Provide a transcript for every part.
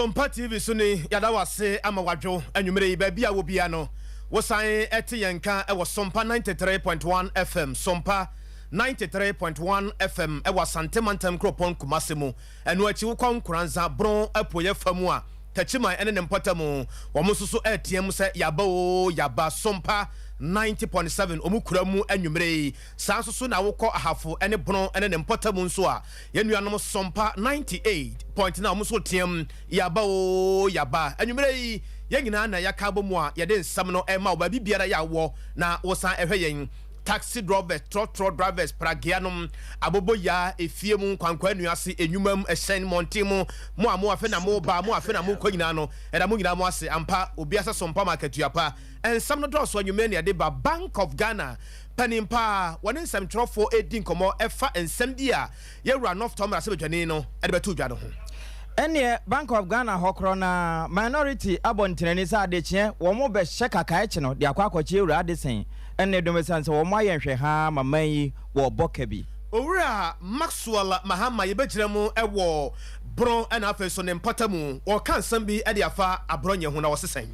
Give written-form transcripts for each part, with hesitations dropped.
Sompa TV suni yada wase ama wadwo anwumere baabi a wo bia no wosan ete yenka e wo Sompa 93.1 FM Sompa 93.1 FM e wa Santemantam Kropon Kumasemu eno achi wo kwankuranza bron apoye famu a tachima ene ne mpatamu wo mususu etiem se yaba o yaba Sompa 90.7 omukuramu anwumere saa susu na wokọ ahafo ene bron ene ne mpatamu nso a yenuanom Sompa 98 na omuso tiem yaba o yaba anwumere yengina na yakabo mu a yede nsam no ema oba bibiara ya wo na wosan ehwe yen taxi drivers trotro drivers pragianum abobo ya efie mu kwankwa anuase enyumam esen montemu mo amo afe na mo ba mo afe na mo konyina no eda mo nyina mo ase ampa obi asa Sompa market yapa ensam no do so anyume ne de ba Bank of Ghana panimpa woni nsam trofo edin komo efa ensam dia yewura North Thomas abedwane no ede betu dwa no ho ene Bank of Ghana hokro na minority abontenani sa adechie wo mo be hyeka kaeche no de akwakoche ewura adesen ene domesanse wo mo ayenhwe ha mamanyi wo boka bi owura Maxwell Mahama yebegiremu ewo bron ana afeso ne mpatamu wo kansam bi ede afa abronye ho na wo sesen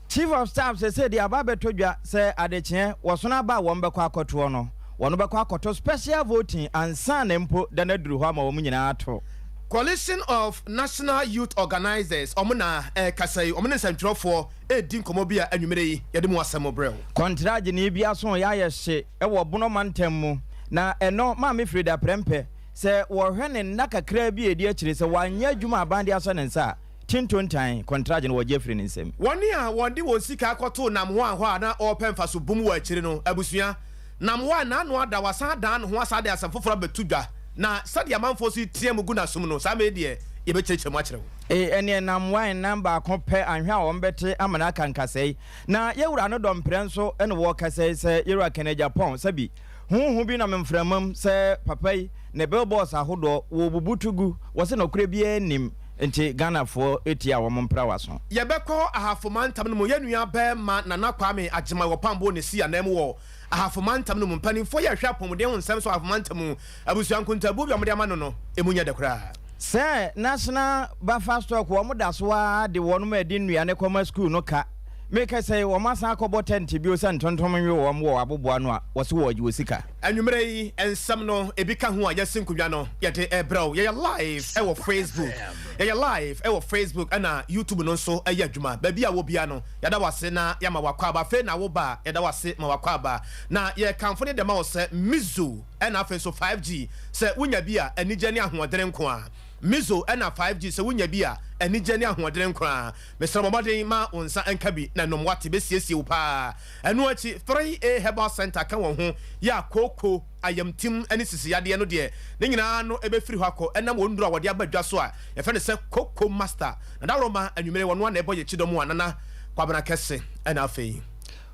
Chief of Staff say the ababetodwa say adechie wo so na ba wo mbekwa akoto no wono bekwa akoto special voting ansa na mpo danaduru ho ama wo nyina ato Coalition of National Youth Organizers omuna kasai omuna sentrofo edin komobia anwumere yede mu asemo brew contract ni bia so ya yehye e wo bono mantem mu na eno ma me Frida Prempe se wo hwe ne nakakra bi edi akire se wanya adwuma abande aso ne nsa tintontan contract no wo Jeffrey nsem woni a wonde wo sika akoto nam ho ahwa na opemfa so bum wo akire no abusua nam ho na no ada wasa dan ho asade asafoforo betudwa na sadia manfo si tiem gu na sum no sa me de ye be chechemu akire wo ene nam wan number ko pe anhwa wo mbete amana kankasei na yewura no domprenso ene wo kasei se yewura Kenya Japan sabi hu bi na memframam se papai ne billboards ahodo wo bubutugu wo se no kure bi anim enti Ghana fo etia wo mpra waso ye beko ahafomantam no mo yanua ba ma nana kwame agema wo pambo ne si anam wo ahafomantam no mo mpanimfo ye hwa pomode ho nsem so ahafomantam abusuankuntabu bi omode amano no emunya de kra se national buffer stock wo mo daso a de wono ma edi nnuane koma school no ka make say wo masa akobo tent bi o san tontom nwe wo mo aboboa no a wo se wo ji osika anwumere yi ensam no ebika ho a yesinkudwa no yede ebro ye live e wo Facebook ye live e wo Facebook ana YouTube no so aya adwuma ba bia wo bia no yada wase na ya ma wakwa aba fe na wo ba yada wase ma wakwa aba na ye kamfo ne de ma wo se mizu ana afa so 5G se wunya bia anigye ne ahoɔdere nko a mizo ena 5G se wunya bia anigye ne ahoɔdere nko a Mr. Momaden ma onsa enkabi na nomwate besiesie wo pa eno achi 3A Herbal Center ka wo ho ya koko ayamtim ene sisiyade no de ne nyina no ebefiri hɔ akɔ enam wondura wɔde abadwa so a ye fe ne se koko master na dawroma anwumere wono na ebo ye chidom anana kwabena kese ena afei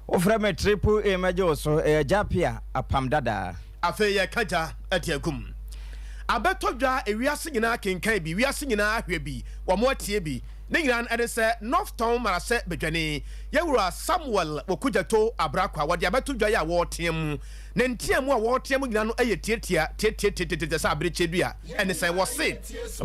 o frame triple A mejo so japia apam dada afei ye kaja atiakum abetodwa ewiase nyina kenkan bi wiase nyina ahwe bi wo mo atie bi ne nyina ade se North Town marase bedwane yewura Samuel Okujato abrakwa wode abetodwa ya wo tiem ne ntiem a wo tiem nyina no eye tietia sa abrekedua ene se wo se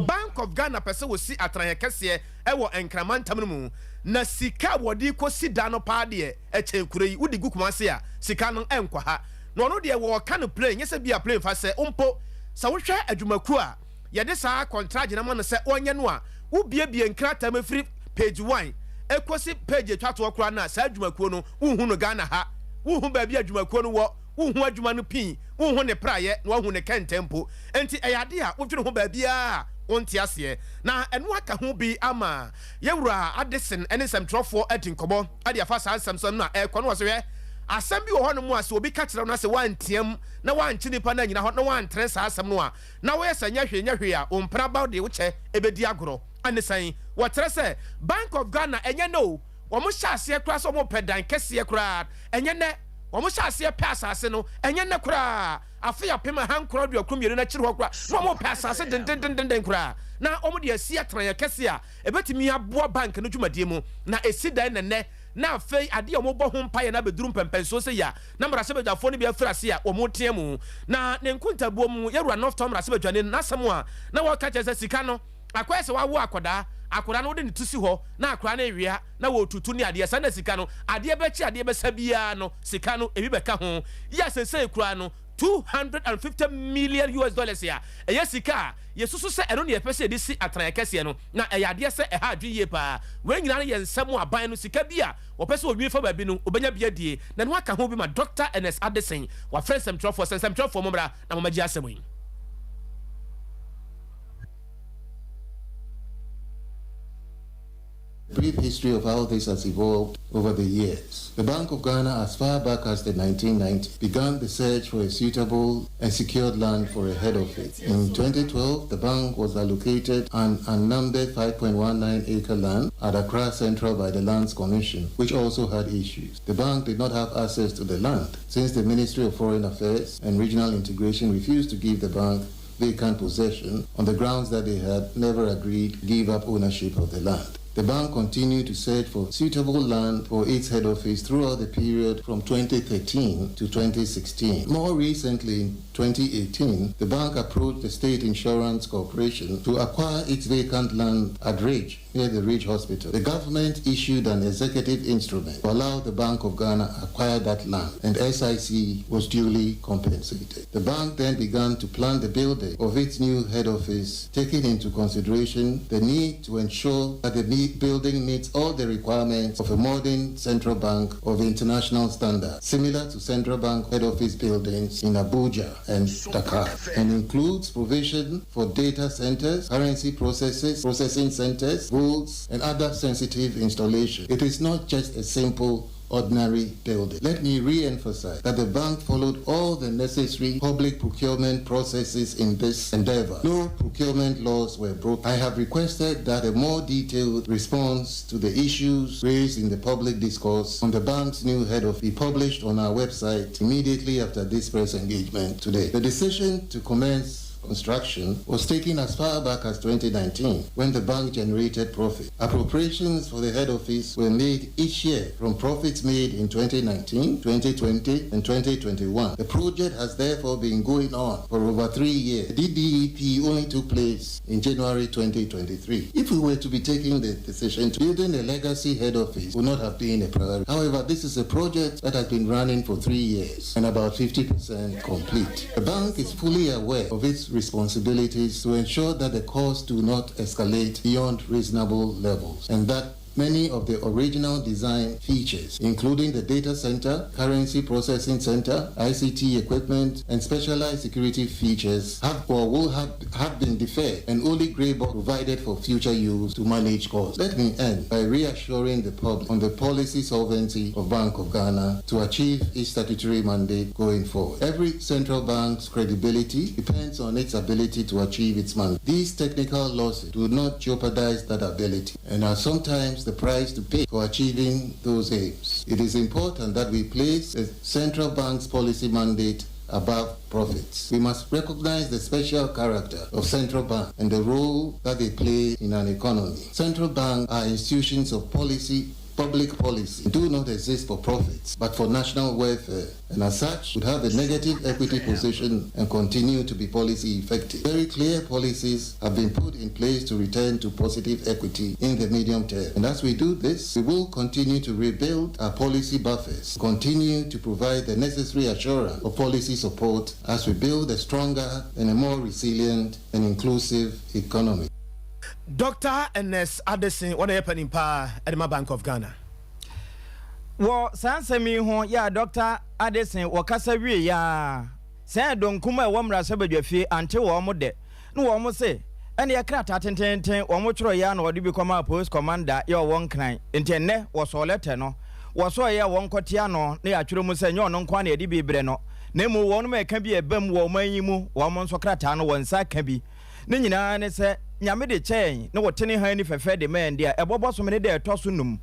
Bank of Ghana pese wo si atranye kese e wo enkramantam no mu na sika wodi kosi da no pa de eche kure yi wodi gukumase a sika no enkwa ha no no de wo ka no plane nyese bia plane fa se umpo sa wo hwe adwumaku a yede saa contract na mo no se onye no a wo biebie nkrata mafiri page 1 ekosi page twato okra na saa adwumaku no wo hu no Ghana ha wo hu ba bia adwumaku no wo hu adwuma no pin wo hu ne praye na wo hu ne kentempo enti eyade a wo dwene ho ba bia onti ase na eno aka ho bi ama yewura adesen ene semtrofo adinkobo ade afa saa samsam na ekono wo se asem bi wo hono mu ase obi ka kire na se wantiam na wanchi nipa na nyina ho na wantre saa asem no a na wo yesa nyahwe a ompra ba de wo che ebedi agoro anesan wo tre se Bank of Ghana enye no wo mo hya ase kra so mo pedan kese kra enye ne wo mo hya ase pe asase no enye ne kra afi apema hankro de akrumyere na kire ho kra wo mo pe asase den kra na omo de asi atran ya kese a ebetimi aboa bank no dwumadie mu na esi dan ne na fei ade omo bo ho mpaye na beduru mpempenso se ya na mrase bedwafo ne bia frase a omo tiemu na ne nkuntabuo mu yewura North Tom mrase bedwane na asem a na wo ka chese sika no akwese wa wo akoda akora no de ne tusi ho na akora na ewia na wo tutu ni ade sa na sika no ade be chi ade be sa bia no sika no ebi be ka ho ya sese kura no $250 million ya eye sika yesusu se eno ne yepese de si atran kese no na eyade se eha adwiye pa we nyina no ye nsem aban no sika bia wo pese odwi fa ba bi no obenya bia die na no aka ho bi ma Dr. Ernest Addison wa friend sem trofo momra na mama gi asem yi. Brief history of how this has evolved over the years. The Bank of Ghana, as far back as the 1990s, began the search for a suitable and secured land for a head office. In 2012, the bank was allocated an unnumbered 5.19-acre land at Accra Central by the Lands Commission, which also had issues. The bank did not have access to the land, since the Ministry of Foreign Affairs and Regional Integration refused to give the bank vacant possession on the grounds that they had never agreed to give up ownership of the land. The bank continued to search for suitable land for its head office throughout the period from 2013 to 2016. More recently, in 2018, the bank approached the State Insurance Corporation to acquire its vacant land at Ridge, near the Ridge Hospital. The government issued an executive instrument to allow the Bank of Ghana acquire that land, and SIC was duly compensated. The bank then began to plan the building of its new head office, taking into consideration the need to ensure that the building meets all the requirements of a modern central bank of international standard, similar to central bank head office buildings in Abuja and Dakar, and includes provision for data centers, currency processing centers, vaults, and other sensitive installations. It is not just a simple ordinary building. Let me re-emphasize that the bank followed all the necessary public procurement processes in this endeavor. No procurement laws were broken. I have requested that a more detailed response to the issues raised in the public discourse on the bank's new head office be published on our website immediately after this press engagement today. The decision to commence construction was taken as far back as 2019, when the bank generated profit. Appropriations for the head office were made each year from profits made in 2019, 2020, and 2021. The project has therefore been going on for over 3 years. The DDEP only took place in January 2023. If we were to be taking the decision to building a legacy head office would not have been a priority. However, this is a project that has been running for 3 years and about 50% complete. The bank is fully aware of its responsibilities to ensure that the costs do not escalate beyond reasonable levels, and that many of the original design features, including the data center, currency processing center, ICT equipment, and specialized security features, have or will have been deferred and only grey box provided for future use to manage costs. Let me end by reassuring the public on the policy solvency of Bank of Ghana to achieve its statutory mandate going forward. Every central bank's credibility depends on its ability to achieve its mandate. These technical losses do not jeopardize that ability and are sometimes the price to pay for achieving those aims. It is important that we place the central bank's policy mandate above profits. We must recognize the special character of central bank and the role that they play in an economy. Central banks are institutions of public policy, do not exist for profits, but for national welfare, and as such would have a negative equity position and continue to be policy effective. Very clear policies have been put in place to return to positive equity in the medium term. And as we do this, we will continue to rebuild our policy buffers, continue to provide the necessary assurance of policy support as we build a stronger and a more resilient and inclusive economy. Dr. Ernest Addison, what happened at the Bank of Ghana? Well, Sansemi ho ya Dr. Addison wakasa wie ya. Say don kuma wo mra so badwafi ante wo mo de. No wo mo se ene yakrata tententen wo mo tworo ya na wo de bi koma post commander ya wo nkran. Ente ne wo so letter no. Wo so ya wo nkotia no na ya tworo mu se nyo no nkwa na de bi bre no. Na mu wo no me ka bi ebam wo manyimu wo mo nso krata no wo nsa ka bi. Ne nyina ne se nyame de chen na wotene han ni fefe de man dia ebobo so me de etoso num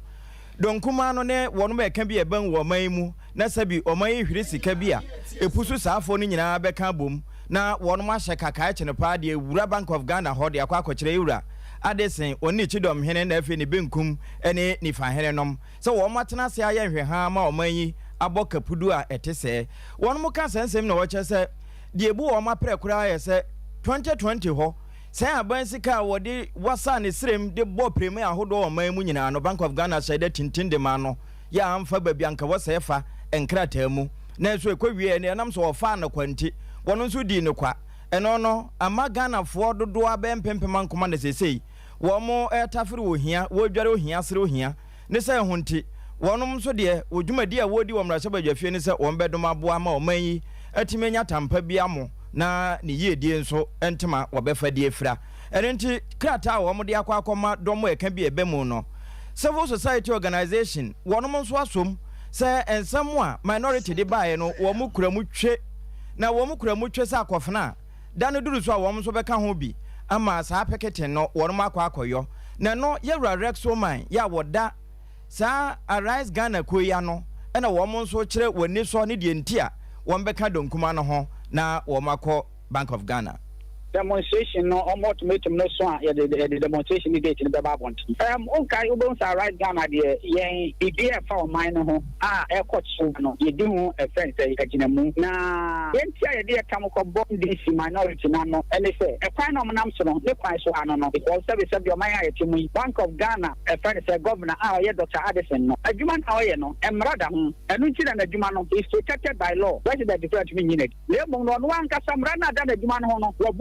don kuma no ne wono be ka bi eban wo man mu na sabi o man hwire sika bi a epusu saafo no nyina be ka bom na wono ma hye kaka kye ne pa de ewura Bank of Ghana ho de akwakokyere ewura Addison oni chidom hene na afi ne benkum ene ni fa hene nom so wo matena se aye hwe ha ma o man yi abokapudu a etese wono mo ka sensem na wo che se de ebu wo ma prekura ye se 2020 ho say aban sika wode wasa ne srem de bo premier ahodo o man mu nyina no Bank of Ghana say that tintin de ma no ya amfa babia nka wasa efa enkrata mu na so ekwawie ne nam so ofa na kwanti wono nso di ne kwa eno no ama Ghana fo dodo abempempema nkoma na sesei wo mo etafere ohia wo dware ohia sere ohia ne say honti wonom nso de odwumadi a wodi wo mrasha badwafie ne say wo mbedom aboa ma o man yi atimenya tampa bia mo na ne yedie nso entema wobefa die fra erenti krata wo mo de akwa domo eka bi ebemu no civil society organization wonom nso asom say ensam a minority de bae no wo mo kura mu twe na wo mo kura mu twe sa akofna da no duru so a wo mo so beka ho bi ama saa pekete no wonom akwa na no yewra rexo man ya woda sa Arise Ghana koya no ena wo mo nso kire woni so ne de ntia wo mbeka donkuma no ho na wo makọ Bank of Ghana demonstration no ultimatum no so the demonstration date in the babont okay ubon sa Arise Ghana de yen idea fa o man no ho e court so no ye di ho e friend say kagina mu na yen tia ye de kam ko bomb this minority na no ele say e kwan no nam so no ne kwan so ano no because say o man ya timu Bank of Ghana e friend say governor ye Dr. Addison no adwuma na o ye no emrada ho enu nti na adwuma no is protected by law what is the difference between unit le mo no anka samra na da adwuma no ho no wo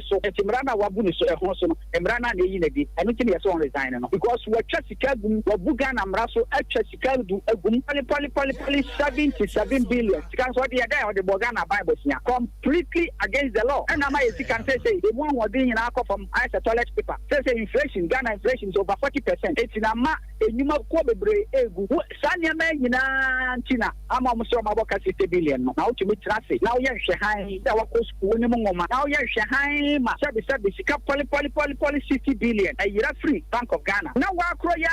so etimrana wabu ni so ehon so no emrana na yi na di enu ti ne so on resign no because we twa sika gum wabu Ghana mra so atwa sika du agum pali 77 billion sika so dey there on the Ghana Bible sia completely against the law and am I sika say the one we dey nyina akọ from ice toilet paper say inflation Ghana inflation is over 40% etina ma enyuma ko bebre egu sanya ma nyina ntina ama mo so maboka 60 billion no na o timi trase na o ye hwe han da wako school ni mo ngoma na o ye hwe han ma sabi sika poli 60 billion a year free Bank of Ghana na wa kro ya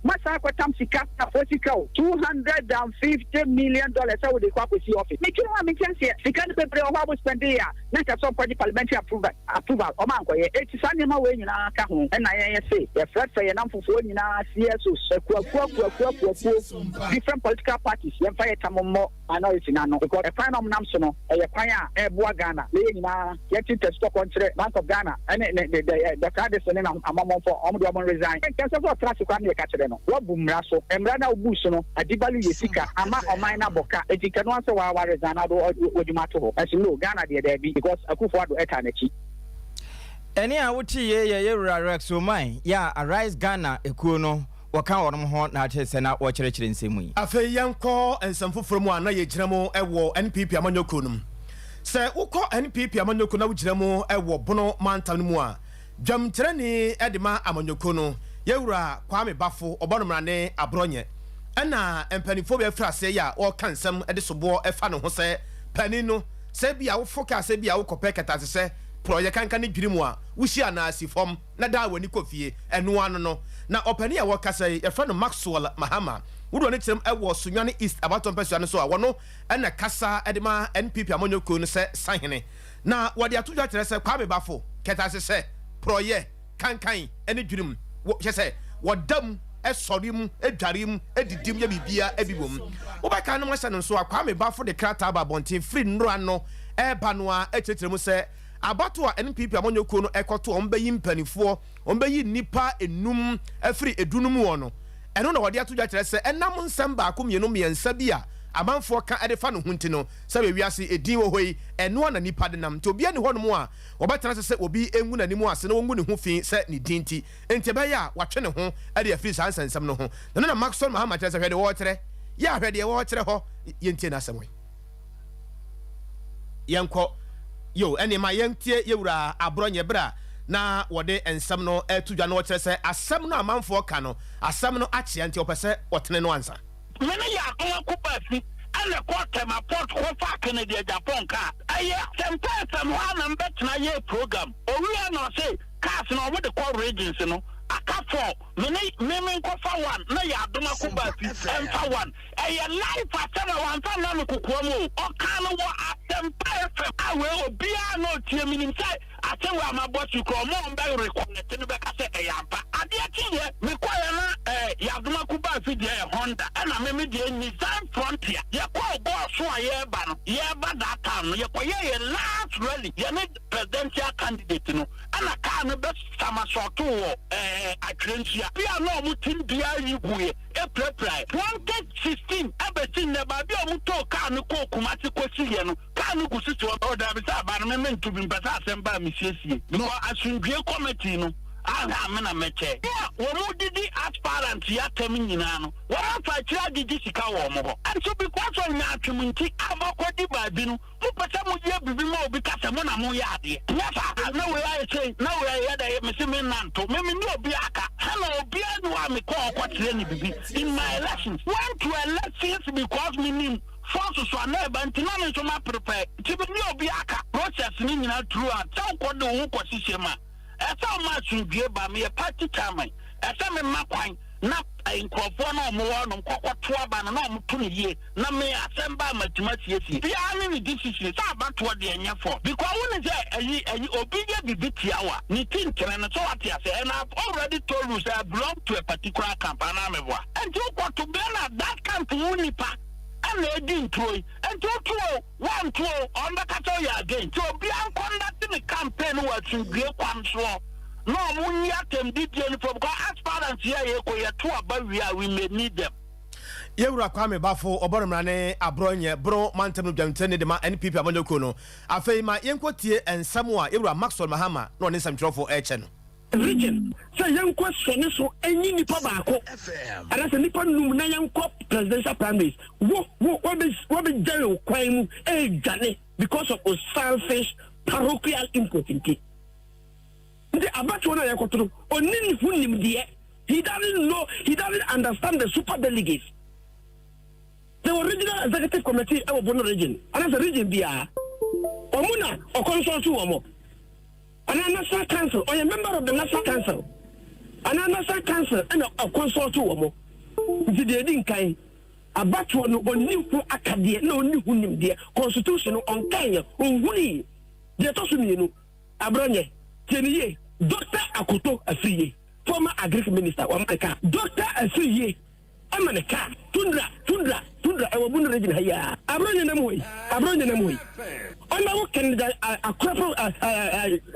masa kwatam sika for sika $250 million so we dey kwa kwesi office me kinu wa me kyanse sika ne bebre o wa spend ya na ka so parliamentary approval o man ko ye eti sane ma we nyina ka ho na ye say ye flat ye nam fufu nyina CSO sekwa different political parties ye fa ye tammo minority na no because e final nam so no ye kwan a e boa Ghana le nyina ye ti test kontre Bank of Ghana and the card is na amamon for omo resign can say for trust kwa na ka kire no wo bumra so emra na obusu no adibali yesika ama oman na boka etika no say wa resign na do odwuma to ho as no Ghana de there be because akufo ado eta na chi eni a wuti ye Rex Oman ya Arise Ghana ekuo no waka wonom ho na atese na wo kire nsemu yi afei yanko ensamfoforo mu ana ye gyina ewo NPP amanyoko num se ukọ NPP amanyoko na wugyina mu ewo bono mantam mu a dwamkyerani edema amanyoko no yewura Kwame Bafo obonomrane abronye na empanifo be frase ya o kansam ede sobo efa no ho se pani no se bia wo foka se bia wo kopɛ ketase se proye kanka ne dwirimu a wuhia na asifom na da wani kofie eno ano no na opani a wo kasa yefra no Maxwell Mahama wudo ne kyerem ewo Sunwane East abaton pesua no so a wono na kasa edema NPP amanyoko no se sahene na wode atodwa kyerɛ se Kwame Bafo ketase se proye kankan ene dwirim wo hye wodam esorim edwarim edidim ya bibia ebibom wo ba kan no mo no so Kwame Bafo de krata ba bonten free nro ano eba no a echecheremu se abato a NPP amanyoko no ekoto ombayi mpanifo ombayi nipa enum afri edunum wo no eno na wode atodwa kyerɛ se enam nsɛm ba ko mienu miensa bi a amanfo ka edefa no hunti no se be wiase edin wo hoi eno na nipa de nam to bia ne hono mu a wobetana se obi engu na nimu ase na wongu ne ho fi se ne dinti enti be ya watwe ne ho ade afiri sansensem no ho na Maxwell Mahama kyerɛ se hwede wo kyerɛ ya hwede wo kyerɛ ho yentie na asɛm we yenko yo ene ma yentie yewura abronye bra na wode ensam no etudwa no kyerɛ se asɛm no amanfo ka no asɛm no akyea nti opese wotene no ansa mene ya akwa kupafi ana kwata ma port ko fa Kennedy Japan ka aye sempa ho na mbetena ye program owia no say cars no mo de call regions no akafo mene ko fa one na ya adoma kupafi emfa one aye life asema wan fa na kokwa mu o kan wo asempa awe obia no tie minim say asewa amabotu ko mo mbe reconnect no be ka say eyampa ade atiye me kwaya na ya adoma kupafi de Honda na me de Nissan Frontier ye ko go so aye ba no ye ba that time ye ko ye last rally ye ne presidential candidate no ana ka car no best samasoto atrentia bia no mutim bia yiguye e prepare 2016 abetin ne ba bia muto car no ko kumati kwesiye no car no gusitu order bi sa ba no me ntu bi mpesa asemba misiesie because asundue committee no aha me na meche wo mu didi aspirant ya tem nyina no wo afa kira didi sika wo mo ho and so because on na atwumunti abakodi ba bi no mu pesa mu ye bibi ma obi kasa mo na mo ya ade nefa na we ya say na we ya da me se me nanto me ni obi aka na obi anu a me ko kwatre ni bibi in my elections went to elections because me nim force so na ba ntina me so ma prepare ti bi obi aka process ni nyina throughout so ko de wo ko sisema esa ma tundue ba me party chairman esa me makwan na nkrofo na omo wo no kokoto aba no na omo to ne yie na me asemba matimatiesi bia ne decision sa abato de enye for because when say ayi obi ye bibitiawa ni tintere no so what ya say and I've already told you say I belong to a particular camp and I'm a and you got to be at that camp unipa and they didn't throw and two on the cattle again so be conducting the campaign what you get one so no mun yatem did from aspirants here you to about we may need them yewura kwame bafo oboromra ne abronye bro mantem dwantene de ma NPP abonyoko no afei ma yenkotie ensam a yewura Maxwell Mahama no ne samtwerofo eche no region so yanko sene so enyi nipa baako ara se nipa num na yanko presidential primaries wo be jail kwan mu jane because of a selfish parochial impotency the abacho na yakotro onini hunim de he doesn't understand the super delegates. The original executive committee of Bono region, and as a region bia omuna or consult to omo and a national council or a member of the national council and a national council and a consult to omo the didn't kind abacho no oni hu akade na oni hu nim de constitution on kanya ohuni de to so mienu abronye teniye Dr. Akoto Afiye former agric minister of America Dr. Afiye America tundra e Bono region haya abronye na moyi ona wo Canada akrapo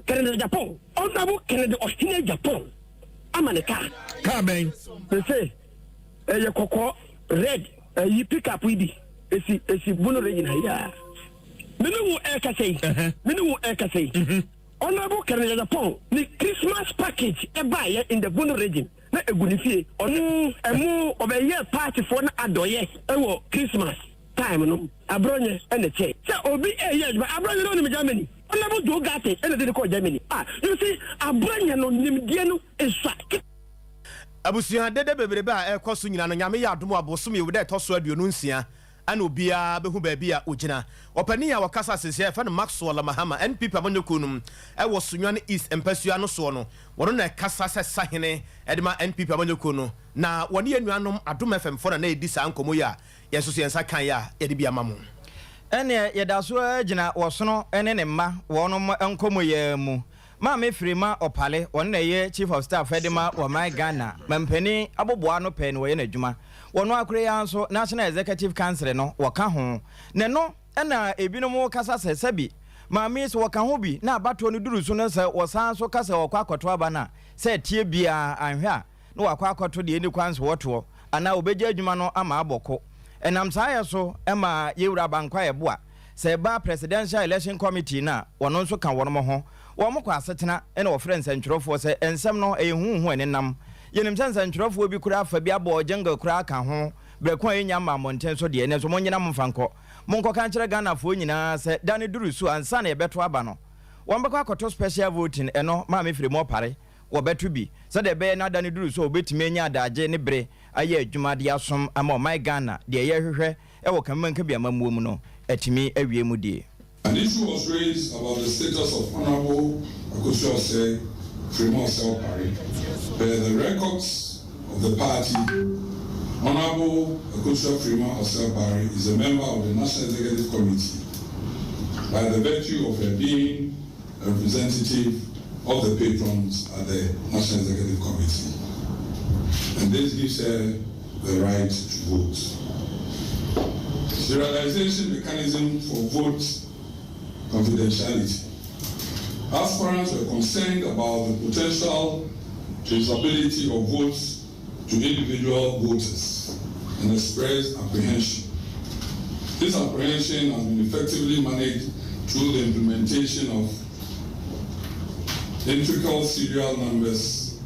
Canada Japan ona wo Canada Australia Japan America ka ben say ye kokko red yi pick up we esi Bono region haya menu wo ekasei Honorable Canada Japan, the Christmas package in the Bono region. Na egunifie onu emu obeye party for na adoye ewo Christmas time no abronye ene che obi yes but abronye no nim Germany Honorable Joe Gate ene dey call Germany you see abronye no nim die no eswa abusuan dede bebrebe a ekoso nyina no nyame ya adomo abosom ye wo dey toso aduonu nsia ana obia behu ba bia ogina opani ya wakasa sese fa no Maxwell Mahama NPP abonyoko num wo Sunwan East empasua no so no wono na kasa sesa hene edema NPP abonyoko no na woni anuanom adom FM for na edi sa nkomo ya yeso so yensa kan ya yede bia mamu ene yeda so agina wosono ene ne mma wonom nkomo ya mu ma me firima opale won na ye chief of staff edema wa my Ghana mampani aboboa no pen wo ye na adwuma wono akure ya nso national executive council no waka ho ne no na ebinom kasa sesabi ma me so waka ho bi na abato no duru so no se wosan so kasa wakwa akoto aba na se tie bia anhwe a no wakwa akoto de ni kwanso woto ana obegya adwuma no ama aboko enam saa so ema yewura bankwa yeboa se ba presidential election committee na wono nso ka wono ho wo mo kwa asetena ene wo friends ntwerofo se ensem no ehuhu enenam yenim sense ntwerofo bi kura afa bi abo jenga kura aka ho brekwa enya ma monten so de ene so monyina mfanko monko kan kire Ghana fo nyina se dane duru su ansa na ebeto aba no wo mbekwa akoto special voting eno ma me firi mo pare wo betu bi se de be na dane duru su obetime enya adaje ne bre aye adwuma de asom ama my Ghana de ye hwehwe e wo kan manka bi amamuo mu no atimi awie mu die. An issue was raised about the status of Honorable Akosua Fremont Selpari. Per the records of the party, Honorable Akosua Fremont Selpari is a member of the National Executive Committee by the virtue of her being a representative of the patrons at the National Executive Committee. And this gives her the right to vote. The realization mechanism for vote confidentiality aspirants were concerned about the potential traceability of votes to individual voters and expressed apprehension. This apprehension has been effectively managed through the implementation of integral serial numbers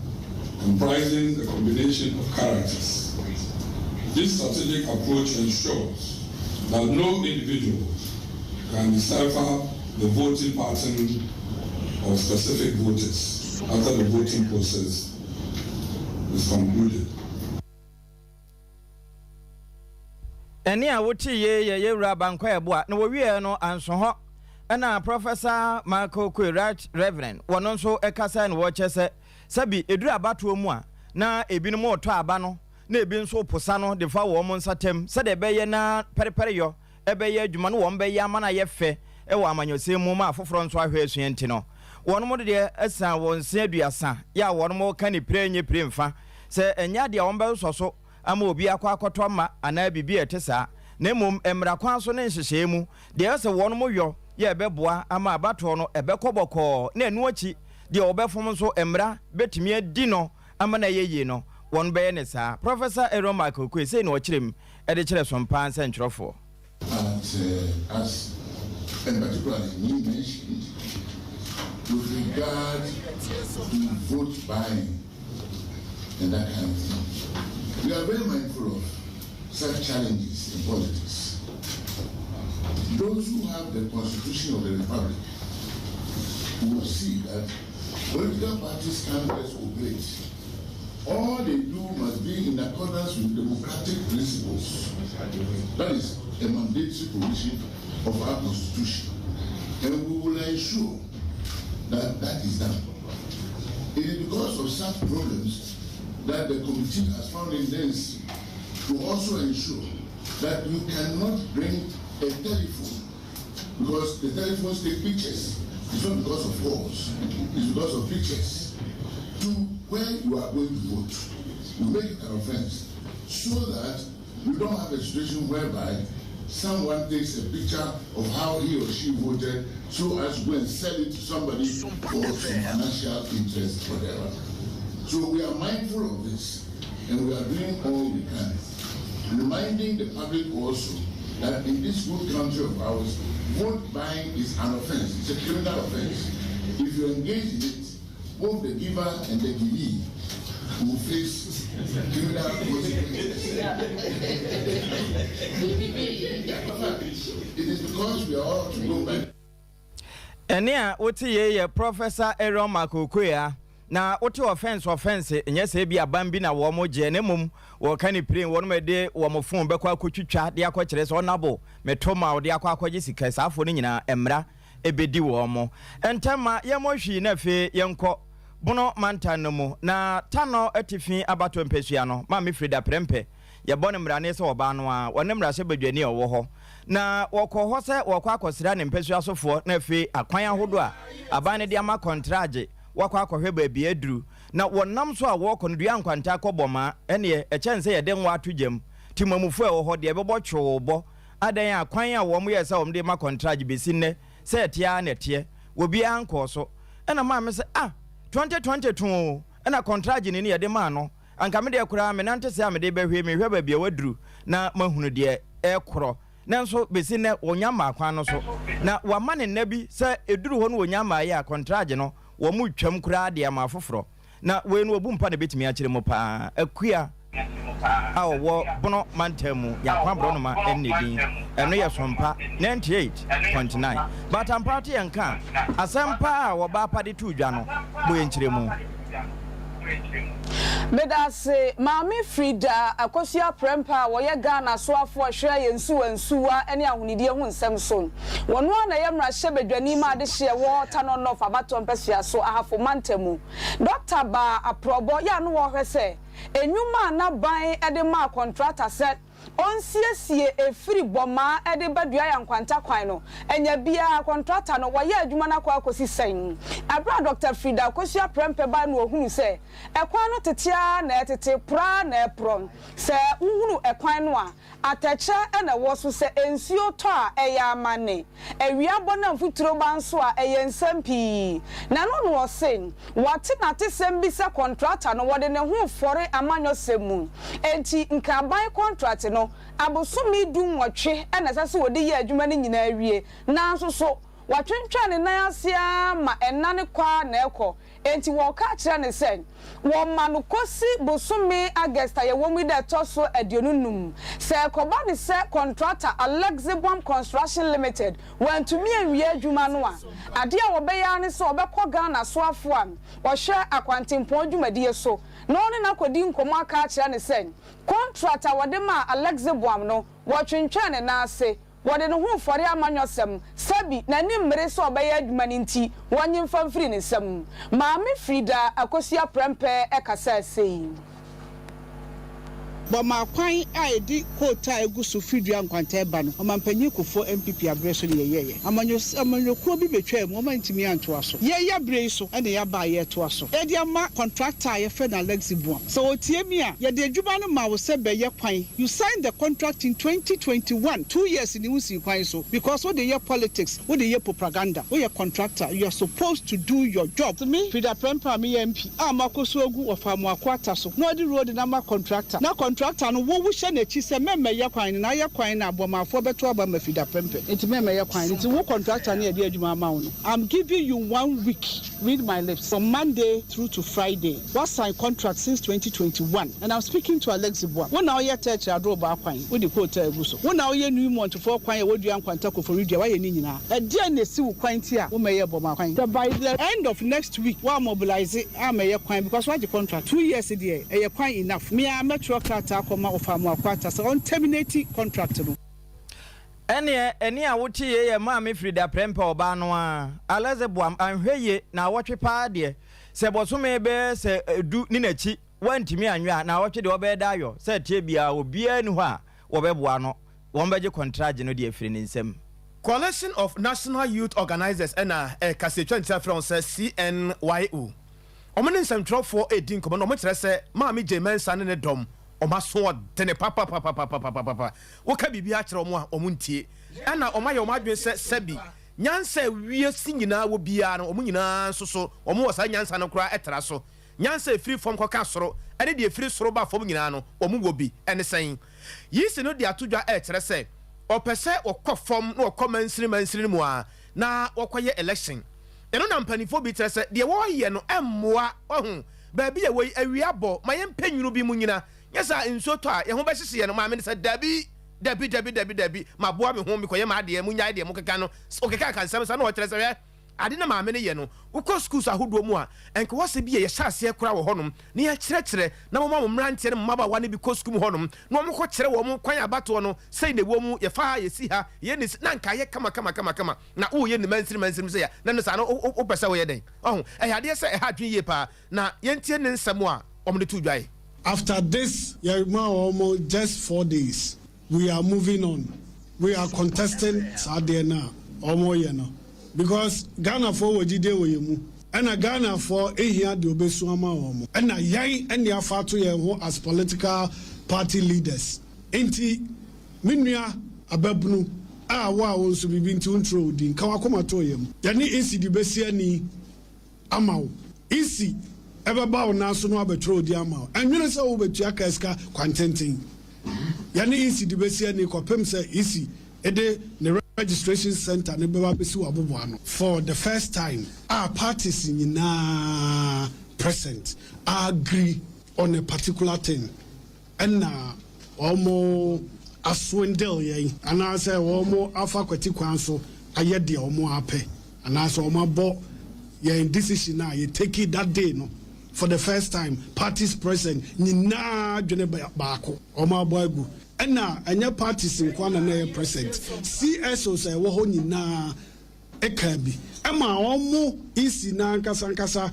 comprising the combination of characters. This strategic approach ensures that no individual can decipher the voting pattern of specific voters after the voting process is concluded. Eni a woti ye wura bankwa eboa na wo wie no anso ho na Professor Michael Kwe Reverend wono nso ekasa na wo chese sabi eduru abato mu a na ebinom oto aba no na ebi nso posa no de fa wo mo nsatem se de beye na perepere yo ebeye adwuma no wo mbeye ama na ye fe e wo amanyose mu ma afoforo nso ahwe asuenti no wono mo de asa won se aduasa ya wono mo ka ni prenye premfa se enya de wo mbe so ama obi akwakoto ma ana bibi etesa na mum emra kwan so ne nhyehyɛ mu de ese wono mo yo ye beboa ama abato no ebekɔbɔkɔ na enu achi de obɛfom so emra betimi adi no ama na yeye no won bɛyɛ ne saa. Professor Aaron Michael Kwe say no ɔkyerɛm ɛde kyerɛ Sompa nsɛnkyerɛfo. As and particularly you mentioned with regard to vote buying and that kind of thing, we are very mindful of such challenges in politics. Those who have the Constitution of the Republic will see that political parties can't just operate. All they do must be in accordance with democratic principles. That is a mandatory provision of our Constitution. And we will ensure that that is done. It is because of such problems that the committee has found it necessary to also ensure that you cannot bring a telephone, because the telephones take pictures. It's not because of calls, it's because of pictures, to where you are going to vote. You make it an offense so that we don't have a situation whereby someone takes a picture of how he or she voted so as to go and sell it to somebody for some financial interest, whatever. So we are mindful of this and we are doing all we can, reminding the public also that in this good country of ours, vote buying is an offense. It's a criminal offense. If you engage in it, both the giver and the givee will face criminal consequences. It is because we are all to go back. And yeah, what ye Professor Aaron Michael Kwe na wote offense nyese bia bambi na wo mo je ne mum wo kani prin wo no de wo mo fon bekwa akotwitwa de akɔkyere so nabo metoma wo de akɔkɔgye sika saafo no nyina emra ebedi wo mo entama ye mo hwi na fe yenko bono mantan no mu na tano atifi abato mpesua no ma me Frida Prempe ye bɔ ne mra ne se oba no a wo ne mra se badwani owo ho na wɔkɔ hɔ sɛ wɔkɔ akɔsira ne mpesua sofo na fe akwan ahodo a aban ne de ama kontraje wakwa akɔhwɛ baabi aduru na wɔnam so a wɔkɔ no dua nkwanta akɔbɔma ɛne ɛkyɛn sɛ yɛde nwa ato gyam timamufo a ɛwɔ hɔ deɛ ɛbɛbɔ twobɔ adan akwan a wɔn yɛ sɛ wɔn de ma contract besi nnɛ sɛ ɛtea na ɛteɛ obi ankɔ so ɛna maa me sɛ 2022 ɛna contract ne ne yɛde ma no anka me de kura me nante sɛ me de bɛhwɛ me hwɛ baabi a waduru na mahunu deɛ ɛkorɔ nanso besi nnɛ wɔnya ma akwan no so na wama ne nna bi sɛ eduru hɔ no wɔnya ma yɛ a contract no wo mu twam kura de ama foforo na we no obu mpa na betimi a kyere mu pa akua a wo bono mantamu ya kwabro no ma ennedin eno ye Sompa 98.9 but ampati yanka asampa a wo ba pade tu dwa no bo yenkyere mu Medase Mami Frida Akosia Prempa woye Ghana so afo ahwe yensuwa ene ahunidie hu nsem so wono na yemra hye bedwani ma de hye wo tano no fa bato mpesua so ahafo mantemu Dr. Ba aprobo ya no wo hwese enyuma na ban ede ma contractor set onsiesie efiri boma e de badua ya nkwanta kwan no enya bia contractor no waye adwuma na kwa akosi sen abra Dr. Frida Kosua Prempe ba no ohunu se ekwan no tetia na etete pra na epron se uhunu ekwan no a atache na woso se ensuo to a eya amane ewia bona mfuturo ba nso a eye nsampi na no no sen wate na tesem bi se contractor no wode ne ho fore amanyo semu enti nkaban contract no abosumi du nwotwe na sase wode ye adwuma ne nyina awie na nso so watwentwa ne nan asia ma enane kwa na ekọ enti wo ka kire ne sen wo manu kosi bosumi Augusta ye wo mu de toso adionunum se ekoba ne se contractor Alexibom Construction Limited want to me awie adwuma no a ade a wo be ya ne se obekọ Ghana so afo am wo hwe akwantempo adwumadie so no ne na kodi nkomo aka kire ne sen contractor wode ma Alexibom no wo twentwa ne na ase wode no hu fori amanyosem sabi na ni mmere so obeye adwuma ni nti wonye mfamfiri ne sam maame Frida Akosua Prempe ekasa sei Boma kwan a edi kota egusu fidua nkwanta eba no omampanyi kofo MPP abreso ne yeye amanyokuo bi betwa mu omantimi anto aso yeye abre so ene ya ba ye to aso edi ama contractor ye fe na Lexibon so otie mi a ye de adwuma no ma wo se be ye kwan you signed the contract in 2021 2 years in usi kwan so because what the year politics what the year propaganda we are contractor you are supposed to do your job to me Frida Prempe me MP amakoso ogu ofamu akwata so no the road na ma contractor na contractor no wo wo hye na chi se meme ye kwan na ye kwan na abomafo beto aba ma Frida Prempe enti meme ye kwan enti wo contractor na ye de adwuma ma wo no I'm giving you 1 week read my lips from Monday through to Friday what sign contract since 2021 and I'm speaking to Alexibon wo na wo ye church ado ba kwan wo de quote eguso wo na wo ye new month for kwan ye wo dua nkwanta ko for read wa ye ni nyina e de na si wo kwan ti a wo meye boma kwan by the end of next week wa mobilize ameye kwan because what the contract 2 years there e kwan enough me a metro card akoma ofamu akwata so on terminate contract no eni a wotie ye maame Frida Prempe oba no a Alexibom anhweye na wotwe pa de se bosome be se du ni nachi wantimi anwa na wotwe de obeda ayo se tie bia obia ni ho a wobeboa no wombeje contract no de afiri ni nsem Coalition of National Youth Organizers ena kasetwa ntia France CNYO omene nsɛmtwerɛfoɔ ɛdi nkɔmmɔ na ɔmo kyerɛ sɛ maame Jemensa ne dɔm ɔma so tene papa woka biribi akyerɛ ɔmo a ɔmo ntie ɛna ɔma yɛ ɔmo adwene sɛ sɛbi nyansa wie si nyinaa wɔ biara no ɔmo nyinaa nso so ɔmo wɔ saa nyansa no koraa ɛtra so nyansa efiri fam kɔka soro ɛne deɛ efiri soro ba fam nyinaa no ɔmo wɔ bi ɛne sɛn yi si no de ato dwa ɛkyerɛ sɛ ɔpɛ sɛ ɔkɔ fam na ɔkɔ mansini mu a na ɔkɔyɛ election eno na mpanifo bi tere se de wo ye no emmoa ohun ba bi ye wo awia bo ma ye mpanyunu bi mu nyina nyesa nso to a ye ho be hyehye no ma me se dabi ma boa me ho mi koye ma de mu nyae de mu keka no o keka kan sam sa na o tere se ade na ma me ne ye no ukọ schools ahodo mu a enke wo se bi ye hyase kura wo honom ne ye kyerɛkyerɛ na mo mrantie ne mmaba wa ne bi kɔ school mu honom na mo kɔ kyerɛ wo mo kwan abato no sei ne wo mu ye fa ye si ha ye ne na nka ye kama na wo ye ne mansirim se ya na no sa no o pese wo ye den oh ade se ha dwen ye pa na ye ntie ne nsɛm a omde to dwae. After this almost just 4 days we are moving on, we are contesting Sadena omo because Ghana for wajide weyemu and Ghana for ehia de obesu ama omo and yan and ya fato ye ho as political party leaders enti minua ababunu a wa won so bibi nti untro din ka wakoma to yem yani isi di besi ani amawo isi ebeba wo na so no abetro di amawo anwene se wo betua kaska kwantenten yani isi di besi ani kopem se isi ede ne registration center ne beba besi wabobo ano for the first time our parties in present agree on a particular thing and almost aswindel yen and I say almost afa kwati kwan so aye de almost ape and I say almost bo yen decision now you take it that day no for the first time parties present nyina dwene baako almost boagu ena anya parties in kwana na present CSO say wo ho nyina eka bi ema omo isi na nkasa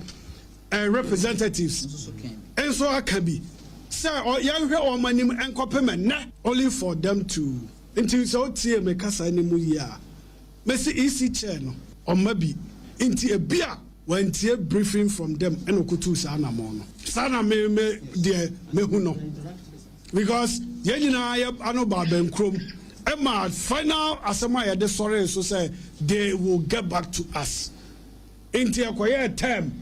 representatives enso aka bi Sir, or young or my name and copperman, only for them to until so tear me casa anymore. Messi easy channel or maybe into a beer when tear briefing from them and okutu sana mono. Sana me dear mehuno. Because Yenina I know Babem Chrome. Emma final Asamaya de sorry so say they will get back to us. Into a quiet term.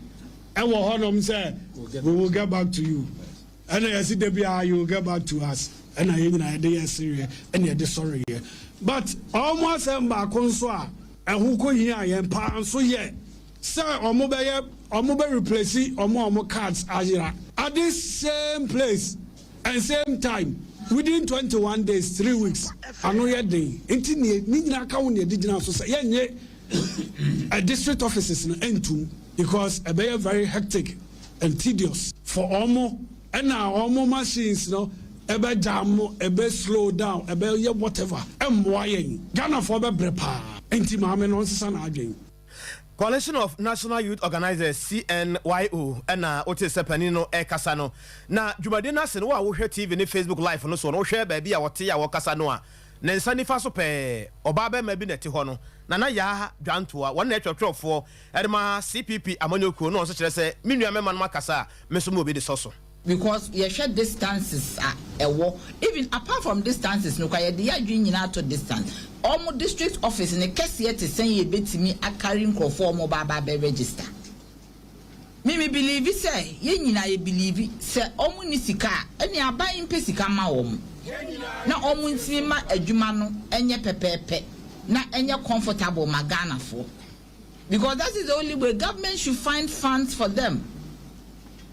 And what Honor say we will get back to you. And I see the you will get back to us. And I even idea serious and you're sorry here. But almost back on so and who could hear and pound so yet. Sir, or mobile replace or more cards at this same place and same time. Within 21 days, 3 weeks, I know your day. Intinia County digital society, a district offices in Entum, because a very hectic and tedious for almost and now almost machines, ebe jam, ebe slow down, ebe whatever. Ghana for the brepa. Enti mame non san again. Coalition of National Youth Organizers CNYO and Otis Sepanino Casano. Na Jumadina Sen wa wo TV ni Facebook Live no so no hwe ba bia wote ya wo Casano a. Nensa nifa so pe obabe mabi neti ho no. Na ya dwantoa won na twotwofo edema CPP amanyoku no so kire se menua mema no makasa meso mo obi de soso. Because you share distances a war. Even apart from distances, no kaya de adwin nyina to distance. Almost district office in a case yet to send you betimi a carrying conform baba be register. Me believe it say, ye nyina ye believe it say omu ni sika eni aban pe sika ma omu. Na omu ntimi ma adwuma no enye pepepe na enye comfortable magana for. Because that is the only way government should find funds for them.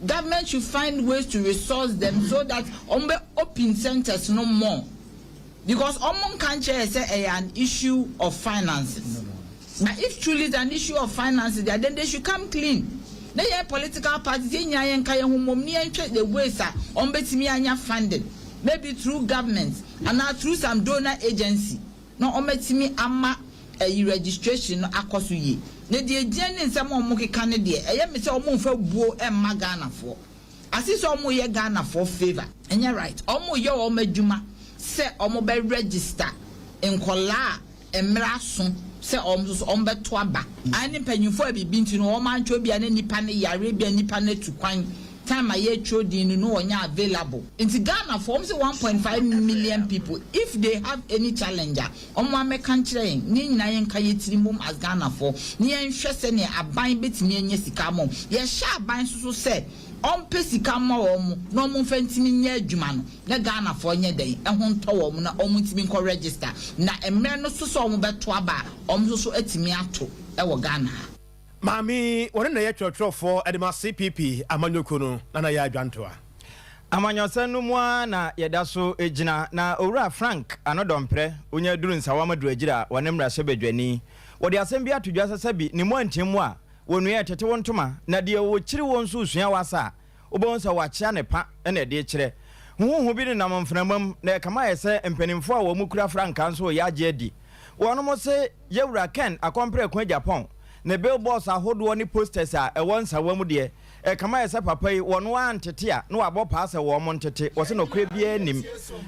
Government should find ways to resource them so that open centers no more. Because Omon can't say an issue of finances. But if truly it's an issue of finances, then they should come clean. They are political parties, the ways are funded. Maybe through government and now through some donor agency. No ama a registration akosuye. Ne die jeni nsem omo keka ne de eye me se omo mfa buo emma Ghana for asise omo ye Ghana for favor enye right omo ye omo adwuma se omo be register enkola emra so se omo so omo beto aba ani panyufo abibi nti no omo antwo bia ne nipa ne yare bia nipa ne tukwan time aye trading no onya available in Ghana for 1.5 million people. If they have any challenger my country ni nyina yen kaye tirimum as Ghana for ni yen hwe se ne aban betimi enya sika mom ye sha aban so se pe sika ma no mo fantimi nya adwuma no na Ghana for nya den ho nto na ntimi nko register na emre no so beto aba so atimi ato e Ghana. Mami, one na ye twotwofo edema CPP amanyoku no na ya adwantoa. Amanyosanu mu na yeda so ejina na owura Frank anodompre onya duru nsawa madu agira wane mrahye bedwani. Wode asem bi atodwa sasabi ni mu antimu a wonu ye tete wontoma na de wo kiri won so usua wasa obonsa wakia ne pa na de kire. Huhu bi ne namframam na kama yese empanimfo a wo mukura Frank anso ya age adi. Wono mo se yewura Ken akompre kwa Japan. Ne billboards ahodo ni posters a wonsa wamu de kama yesa papa yi wono antete a no abo paase wo mo ntete wo se no kure bia nim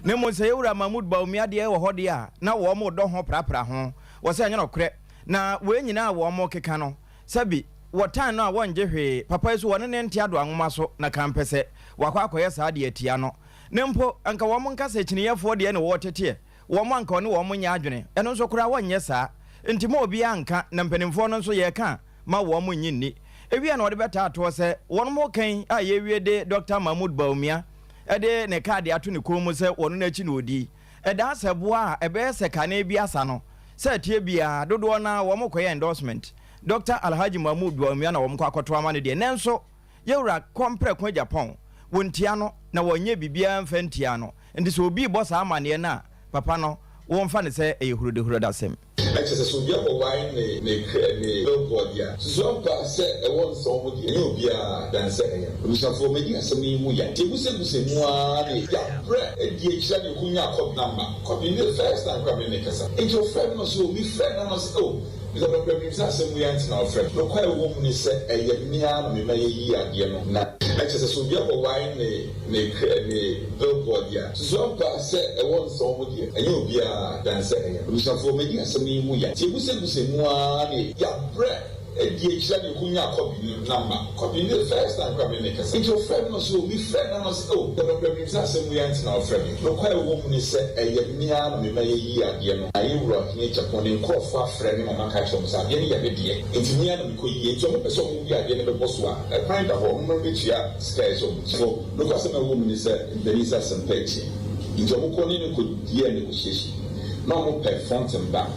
ne mo se yewura Mahmoud Baumia de wo hode a na wo mo do ho prapra ho wo se anya no kure na we nyina wo mo keka no sabi wo tan no a wonje hwe papa yi so wone ne ntia do anwoma so na kampese wakwa akoye sa de atia no ne mpo anka wo mo nkasa kiniyefo de ne wo tete wo mo anka ne wo mo nya adwene eno so kura wonye sa ntimo obi anka na mpanimfo no so ye ka ma wo mo nyinni ewia na ode beta ato se won mo kan a ye wie de Dr. Mahmoud Baumia ede ne card ato ne komu se won na chi na odi eda asebo a ebe se kana bi asa no se tie bia dodo na wo mo koye endorsement Dr. Alhaji Mahmoud Baumia na wo mo kwakoto ama ne de nenso yewura kompre kwa Japan wontia no na wonye bibia mfantia no ndi so obi bossa amane na papa no won fa ne se eyehuru de huru da sem actually so bia ko wine ne billboard ya Sompa say e won so mo di no bia dan say ya so for me asemi mu ya te buse mu a ne ya pre e di ekira ne kunya cop number cop in the first time cop in the kasa into friend no so mi friend no so Because the premiums are some way into our friend. No quite a woman is a yamia, me may ye again. Not just so be a wine, a billboard. Sompa said, I want some with you, and you'll be a dancer. We shall for many as a me. She was saying, ya bread. DHL you copy number. Copy the first time coming. It's your friend, so we friend and us. Oh, the premiums are some way into our friend. No quite a woman is a yamia, me may ye again. I rock nature upon in cough for friend in my catch of Sadia. It's me and we could so we are getting the boss one. A kind of woman which you are scarce of. So, look at some woman is there is a some petty. In Jomukoni could hear negotiation. No more per front and back.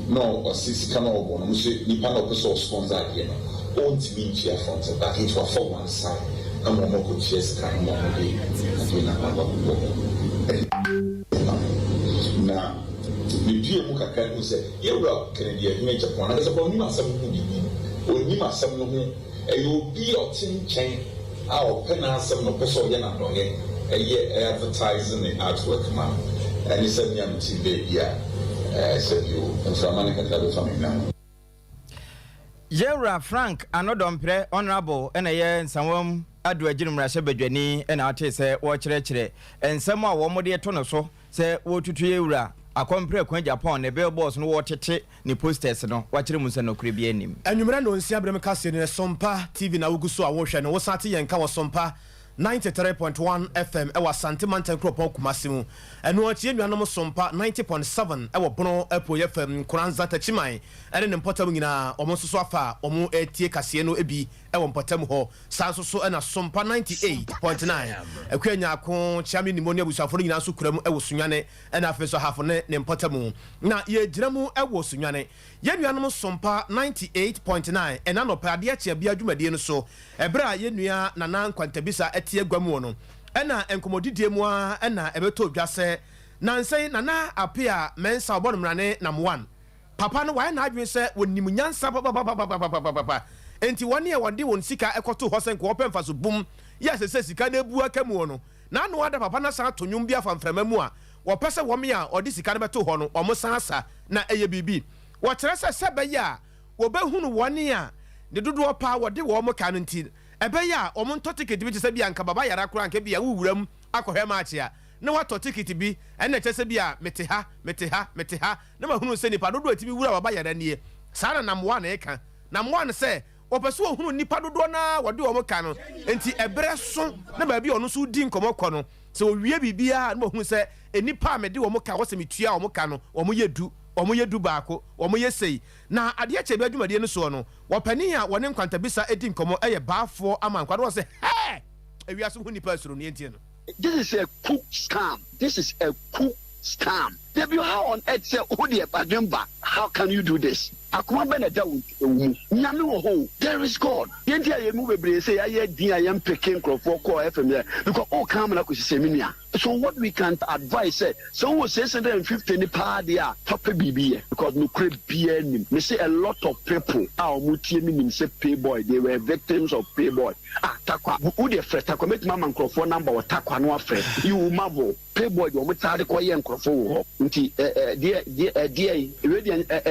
No, or 6 canal one, you cannot be so sponsor here. Won't mean cheer front and back into a 4-1 side. And one more could chase come one day. Now, the dear Muka who said, you rock Canadian major point. There's a bonima some who or Nima some who a you be your tin chain. Our pen and some of Peso Yana a year advertising the artwork man. And he said, young TV, yeah. Yewra Frank Anodompre Honorable NAN Samwam Adu Ejinum Rashe Bedwani and Ate say watchere and some more womode tono so say wo tutu Yewra akompre kwa Japan ne billboards no watete ni posters no watchere musa no kribia anim anwumra no nsia brem kase ne Sompa TV na wuguso a wo hwe no wo sate yenka wo Sompa 93.1 FM ewa Santimantan Kropon Kumasimu enu atie nuanom Sompa 90.7 ewa Bono Epo FM Kuranza Tachiman ene ne mpotam nyina omo soso afa omo etie kase no ebi ewa mpotam ho sanso so ena Sompa 98.9 ekwanya ko chiami nimonia busaforo nyina so kuram ewo sunwane ena afeso hafo ne mpotam na ye giramu ewo sunwane ye nuanom Sompa 98.9 ena no pade ache bia dwumadie no so ebra ye nua nana nkwantabisa tie gwamu no ena enkomodidie mu a ena ebeto dwase nansen nana apia mensa obonumrane nam 1 papa no why na adwen se wonim nyansa papa enti woni e wode won sika ekoto hosen ko opemfa so bum yes se sika na ebu akamu no na no ada papa na sa tonwum bia fa mframa mu a wo pese wo me a odi sika na beto ho no omo san asa na eye bibi wo kire se sebe ya wo behunu woni a de dodo pa wode wo mo ka no nti ebe ya omo nto ticket bi tse bia nka baba yara kura nka bia wuwuram akohwe match ya na wato ticket bi ene tse bia mete ha na mahunu se nipa dodo atibi wura baba yara nie sana nam 1 eka nam 1 se opeso ohunu nipa dodo na wode omo ka no enti ebre so na ba bia ono so di nkomo kɔ no se owie bibia na mahunu se enipa amede omo ka wo se metua omo ka no omo yedu baako omo yesei na ade ache bi adwumade no so no wopani a wone nkwantabisa edi nkomo eye baafo ama nkwado wo se he ewia so hu nipa suro ne entie no. This is a coup scam. This is a coup scam. How on earth say how can you do this? Akuma beneda wu nyame wo ho. There is God. Yenti aye mu bebre say aye din aye mpeke nkrofo call FM there because all come na ko siseminia. So what we can advise say so we say 650 ni pa dia top bibi because no crave bia nim. Me say a lot of people are mutie mi nim say payboy they were victims of payboy. Takwa who dey fret takwa make mama nkrofo number wa takwa no afret. You marvel payboy wo mutade ko ye nkrofo wo. Nti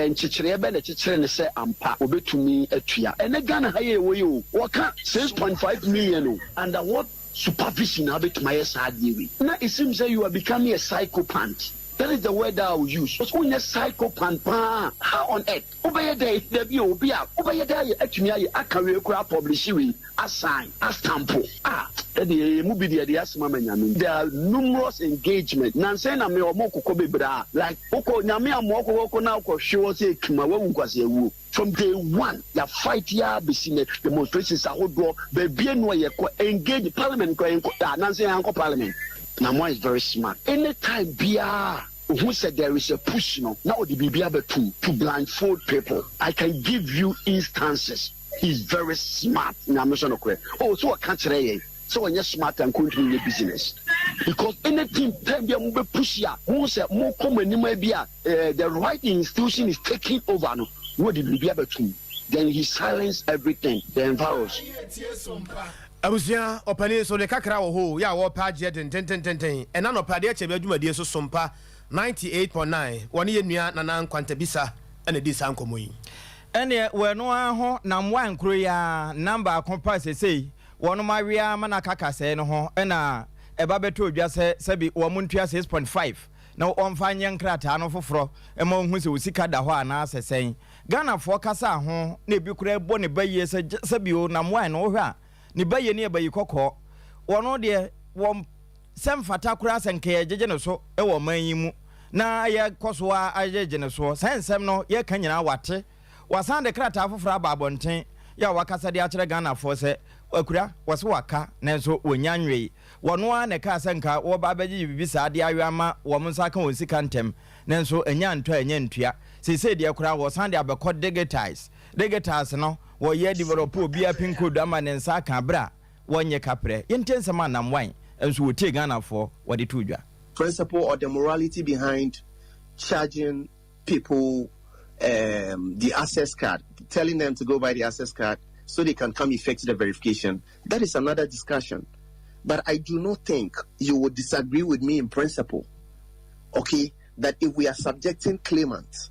nchichire ebe na chichire ne se ampa obetumi atua ene Ghana haye wo yo waka 6.5 million and what supervision abetuma yes adiewe na it seems that you are becoming a psychopath. That is the word that I will use. Because when you're psychopath, how on earth? Obey day, there be obia. Obey day, actually, I can publish you as sign, as stamp. The movie the asma man. There are numerous engagements. Nansen and me or moko kobe bra like oko nyame amoko oko na oko show say kuma wu kwase wu. From day one, your fight ya be seen demonstrations are hold baby no ye engage parliament ko Nansen anko parliament. Namwa is very smart. Anytime bia who said there is a push now the BBA to blindfold people. I can give you instances. He's very smart. Oh, so I can't say so when you're smart and continue your business. Because anything time be push ya, who said more common the right institution is taking over no. What the BBA then he silenced everything, the environs. Abusia opani so le kakra wo ho ya wo pa je den and na no pa de che be adwumade so Sompa 98.9 woni ye nua nana nkwantabisa ene di san komo yi ene we no ho na mwan kro ya number kompa sesei wono mawia mana kaka se no ho ena eba beto odwa se bi wo muntua 6.5 na omfa nye nkrata no foforo ema hu se osika da ho ana sesen Ghana fo kasa ho na ebi kura ebo ne baye se bi o na mwan no hwa ne baye ne baye kokko wono de wo semfata kura senke jeje no so e wo manyi mu na ye koso a ajeje ne so sensem no ye kanyina wate wasan de krata foforo ababonten ya wakasa de akere Ghana fo se akura wose waka nanso wonyanwe wono a ne ka senka wo ba beji bibisa de awama wo msa kan wonsika ntem nanso enya ntua sese de akura wo san de abekọ digitize no wo ye develop obi a pin code ama ne nsa kan bra wonye kapre yentensema namwan enso wo tie Ghana fo wo de tudwa principle or the morality behind charging people the access card, telling them to go buy the access card so they can come effect the verification. That is another discussion. But I do not think you would disagree with me in principle, okay, that if we are subjecting claimants,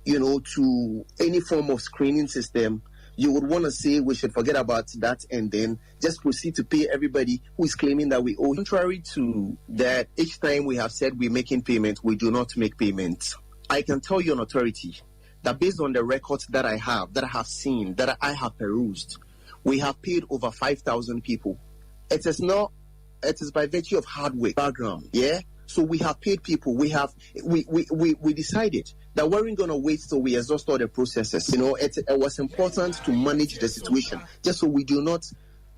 to any form of screening system, you would want to say we should forget about that and then just proceed to pay everybody who is claiming that we owe. Contrary to that, each time we have said we're making payments, we do not make payments. I can tell you on authority that based on the records that I have seen, that I have perused, we have paid over 5,000 people. It is by virtue of hard work, background, yeah? So we have paid people. We decided that we weren't going to wait till we exhaust all the processes. It was important to manage the situation, just so we do not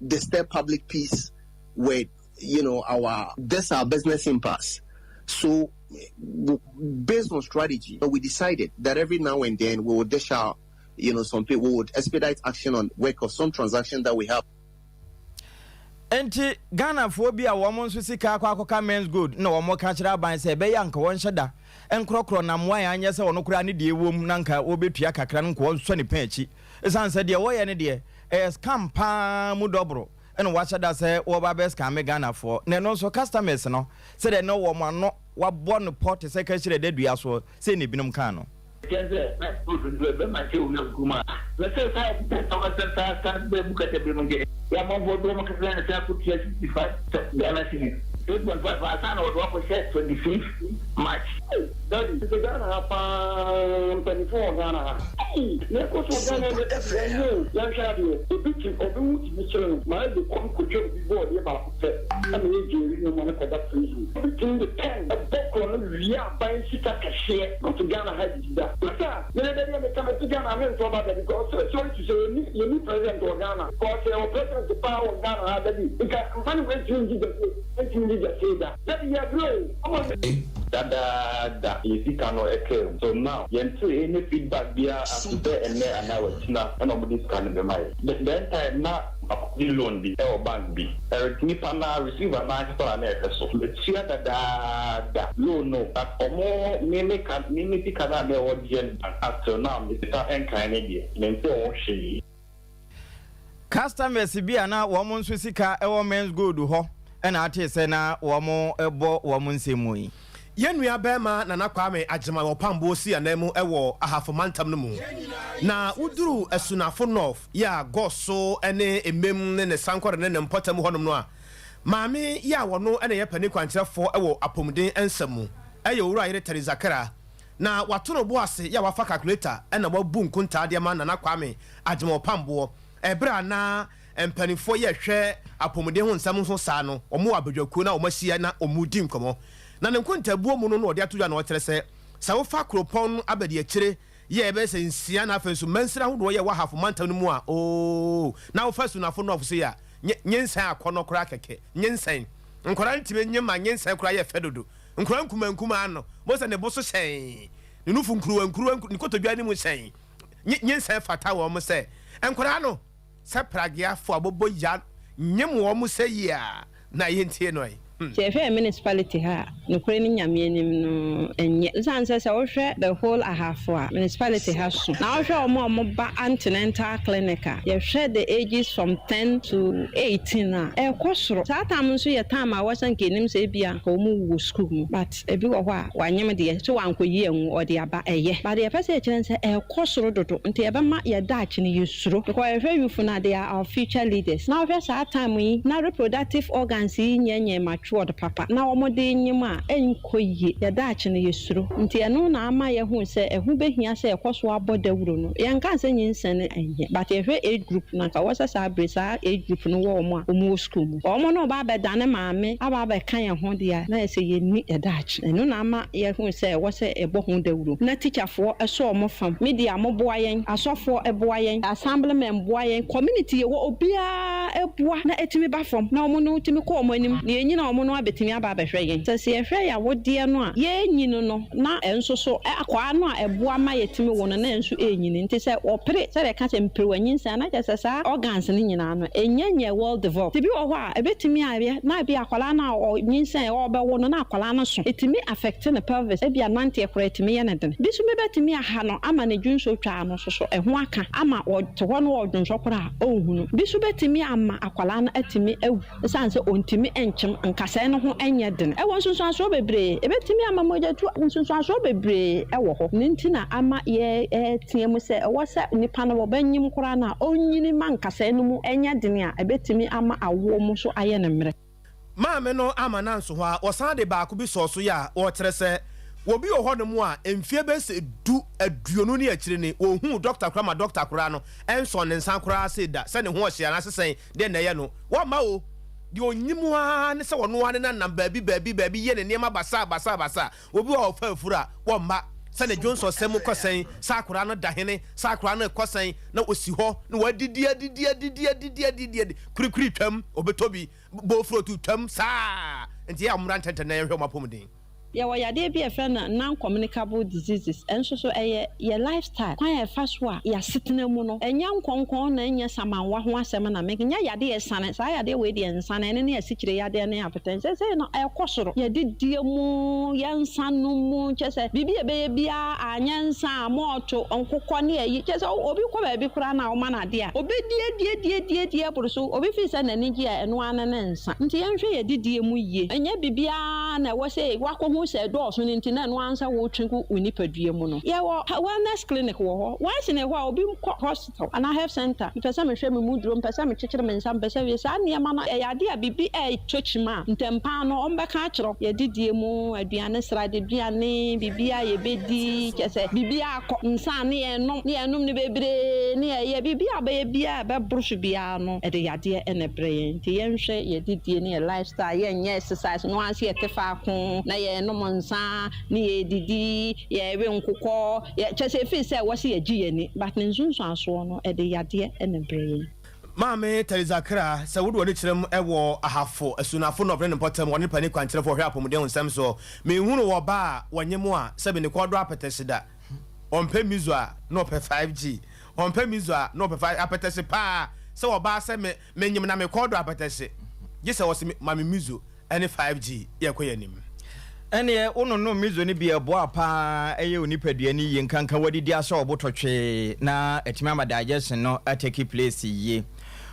disturb public peace with, our business impasse. So, based on strategy, we decided that every now and then we would dish out, some people would expedite action on work of some transaction that we have. Enti Ghana phobia woman so sika akwa men's good na womo ka kira ban se be yanka won hyeda enkrokro na mwan anya se wono kura ne de ewom na nka obetua kakra nko so ne panchi esan se de wo ye ne de scam pa mu dobro ene wa hyeda se wo ba be scam Ghana for na no so customers no se de no wo mo no wa bo no port se ka kire de dua so se ne binom kan no Kenze na do be ma che una kuma le se sa ta be buka te be monge ya mo bo do mo ka na ta ku 65 Ghana city 2.5 sana wo ko 25 March that is the Ghana pa 24 Ghana ne ko so Ghana no ya shadi obi mu ti chere ma de ko ko je bi bo de ba ko te am ye jeri no mo ka da prison between the 10 the book on ria ban sita ka share not Ghana had that Masa, the come to Ghana and so about because sorry to say you need president of Ghana. Because your president the power of Ghana had it. Because when we change that. That you have that is cannot occur. So now you any feedback via after and now and nobody can be made. Then time now the loan be or bank be. Nipa receive a nice so let's see that loan no or more mimic Canada or after now Mr. Enkanedi mentor she customers bia na wo mo nso sika e wo men's good ho e na ate se na wo mo ebo wo mo nsemu yi yenua bema na nakwame agema wo pambo si anemu e wo ahafo mantam no mu na uduru esunafo north ya goso ene emem ne sankore ne mpotam honom no a maame ya wono ene ye pani kwankyerefo e wo apomden ensamu e ye wura yire Terizakara na watono bo ase ya wafa calculator ena wabu nkunta de ma na nakwame agema pambo ebra na empanifo ye hwe apomden ho nsam nso saa no omo abadwakuo na omasia na omudi nkomo na nkunta buo mu no ode atodwa na otere se sa wo fa kropon abadi akire ye ebe se nsia na afenso mansira hodo ye wa hafo mantam no mu a na wo fa sunafo no ofso ya nyensan akono kora keke nyensan nkora ntime nyema nyensan kora ye fedodo nkora nkuma ano mo se ne boso hyen ne nufu nkruwa nikotodwa ni mu hyen nyensan fata wo mo se nkora no se pragia fo abobo ya nyem wo mo se ya na yentie no Chefe municipality ha no kure ni nyame anim no enye san say the whole ahafo municipality has so na omo ba antenatal clinic ye hwe the ages from 10 to 18 ekosoro that time so ye time a wasan kenim say bia ko mu wo school mu but ebi wo ho a wanyem de so wankoyi enwu ode aba eye but ye pese kiren say ekosoro dodo nti ye be ma ye daach ni yesuro because ye hwe youth na they are our future leaders now first that time yi na reproductive organs yi nyenye matured papa na omo de nyim a enkoyi ye daach ni yesuro nti eno na ama ye hu say ehu behia say ekoso abodawuro no ye nka say nyinsene eye but ye hwe age group na ka wasa sa bresa age group no wo omo a omo school mu omo no ba be dane maame aba be kan ye ho dia na ye say ye ni ye daach eno na ama ye hu say wo say ebo ho dawuro na teacher fo eso omo fam media mo boa yen asofo eboa yen assemblyman boa yen community ye wo obia eboa na etimi ba fam na omo no timi ko omo anim na enyi na omo no abetimi aba be hwe yen se ye hwe ya wo de no a ye nyino no na enso so akwa no a eboa ma yetimi wo no na enso enyini nti se opere se be ka se mpewanyin sa na kese sa organs ni nyina no enyenye well developed tibi wo ho a ebetimi abia na bia akwala na nyinsa e obe wo no na akwala no so etimi affect na pelvis e bia nante ekora etimi ye ne den bi so mebetimi aha no ama ne dwunso twa no so eho aka ama wo to ho no wo dwunso kora ohunu bi so betimi ama akwala na atimi ewu sanse ontimi enkyem nkasa no ho enye den e wo nso so bebre ebetimi ama mogatu nso so bebre e wo ho ninti na ama ye tiemu se wo se nipa no wo banyim kora na onyini man kasa no mu enye den a ebetimi ama awo mu so aye ne mre maame no ama na nso ho a wosan de baako bi so ya wo kire se wo bi wo ho no mu a emfie be se du aduonu ne akire ne wo hu doctor kora ma doctor kora no enso ne nsan kora se da se ne ho ohia na sesen de na ye no wo ma o di onyimu a ne se wono ane na namba bi ye ne niam basa wo bi wo fa afura wo ma se ne Johnson semu kosen sakura no dahene sakura no kosen na osi ho na wadidi kurikuri twam obetobi bofro tu twam sa enti ya omran tente na yehwe mapomden ya wa yade bi efe na non communicable diseases enso so eye your lifestyle kwan e fa so a ya sitena mu no enya nkonkon na enya samanwa ho asem na menya yade e sane sa yade we de ensane ne ne asikire yade ne hypertension say no e kosoro ya didie mu ya nsanu mu chese bibi ebe bia anyansa amoto onkokọ ne ayi chese obi kwa ba bi kura na o ma na de a obi die boroso obi fi se na nigi a eno ana ne nsa nti yenhwe ya didie mu yie enya bibia na wo say wakọ say do so ni ntina no ansa wo twinku unipadue mu no ye wo wellness clinic wo ho once in a while obi hospital and I have center pesa me hwe me muduro pesa me kyekere me nsam pesa we sa ne ma na ya de a bibi e twechima ntempa no ombeka akiro ye didie mu aduane srade duane bibia ye bedi kyese bibia akọ nsa ne enum ne bebre ne ye bibia ba ye bia ba brush bia no e de yade ene breye nti ye nhwe ye didie ne lifestyle ye nye exercise no anse ye tefa ko na ye monsa ni edidi ye we nkukọ ye chese fi se wo se ye giye ni but nsunsu aso no e de yade ene breye maame Teresa Kra se wo do kirem e wo ahafo asunafo no brene potem woni pani kwankyere fo hwe apomde onsam so me hunu wo ba wanyemu a se be ne kodo apetese da onpe mizo a no pe 5G onpe mizo a no pe 5 apetese pa se wo ba se me nyim na me kodo apetese je se wo se mame mizo ene 5G ye koyanim ene ono no mizo ni bia bo apa eye onipadua ni ye nkanka wadidi asa obototwe na etimi amadajesin no atake place ye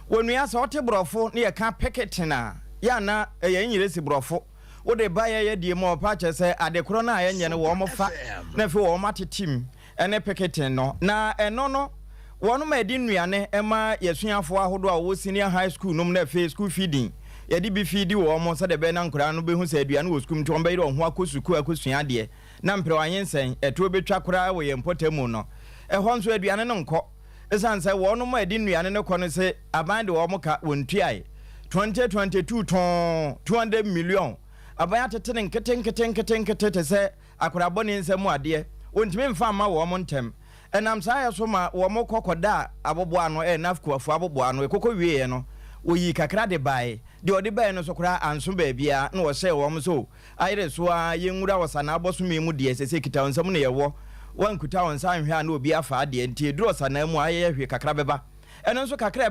wonu ya sa otebrofo ne ye ka piketina ya na eye nyiresi brofo wo de ba ye die mo pa chese adekoro na ye nyene wo mo fa na fe wo matetim ene piketin no na eno no wonu ma edi nuane ema yesuafo ahodo a wo senior high school num na fe school feeding yedi bi fidi wo mo se de be na nkura no be hu se aduane wo skum to be ho akosuku akosua de na mpre wanyensen eto betwa kura wo ye mpotemu no ho nso aduane no nkọ esanse wo no mo edi nuane ne kọ no se aban de wo mo ka wontuai 2022 ton 200 million aban atete nkete te se akura boni nsemu ade wontimi mfa ma wo mo ntem enam sa ya so ma wo mo kokoda abobo ano nafku afu abobo ano ekoko wie no oyi kakra de bai de odi bai no so kura anso baabia na wo se wo mo so ayire so a yenwura wosana aboso memu de sese kita onsam na yewo wankuta wonsa hwe na obi afa de ntie duro sana mu aye hwe kakra beba eno so kakra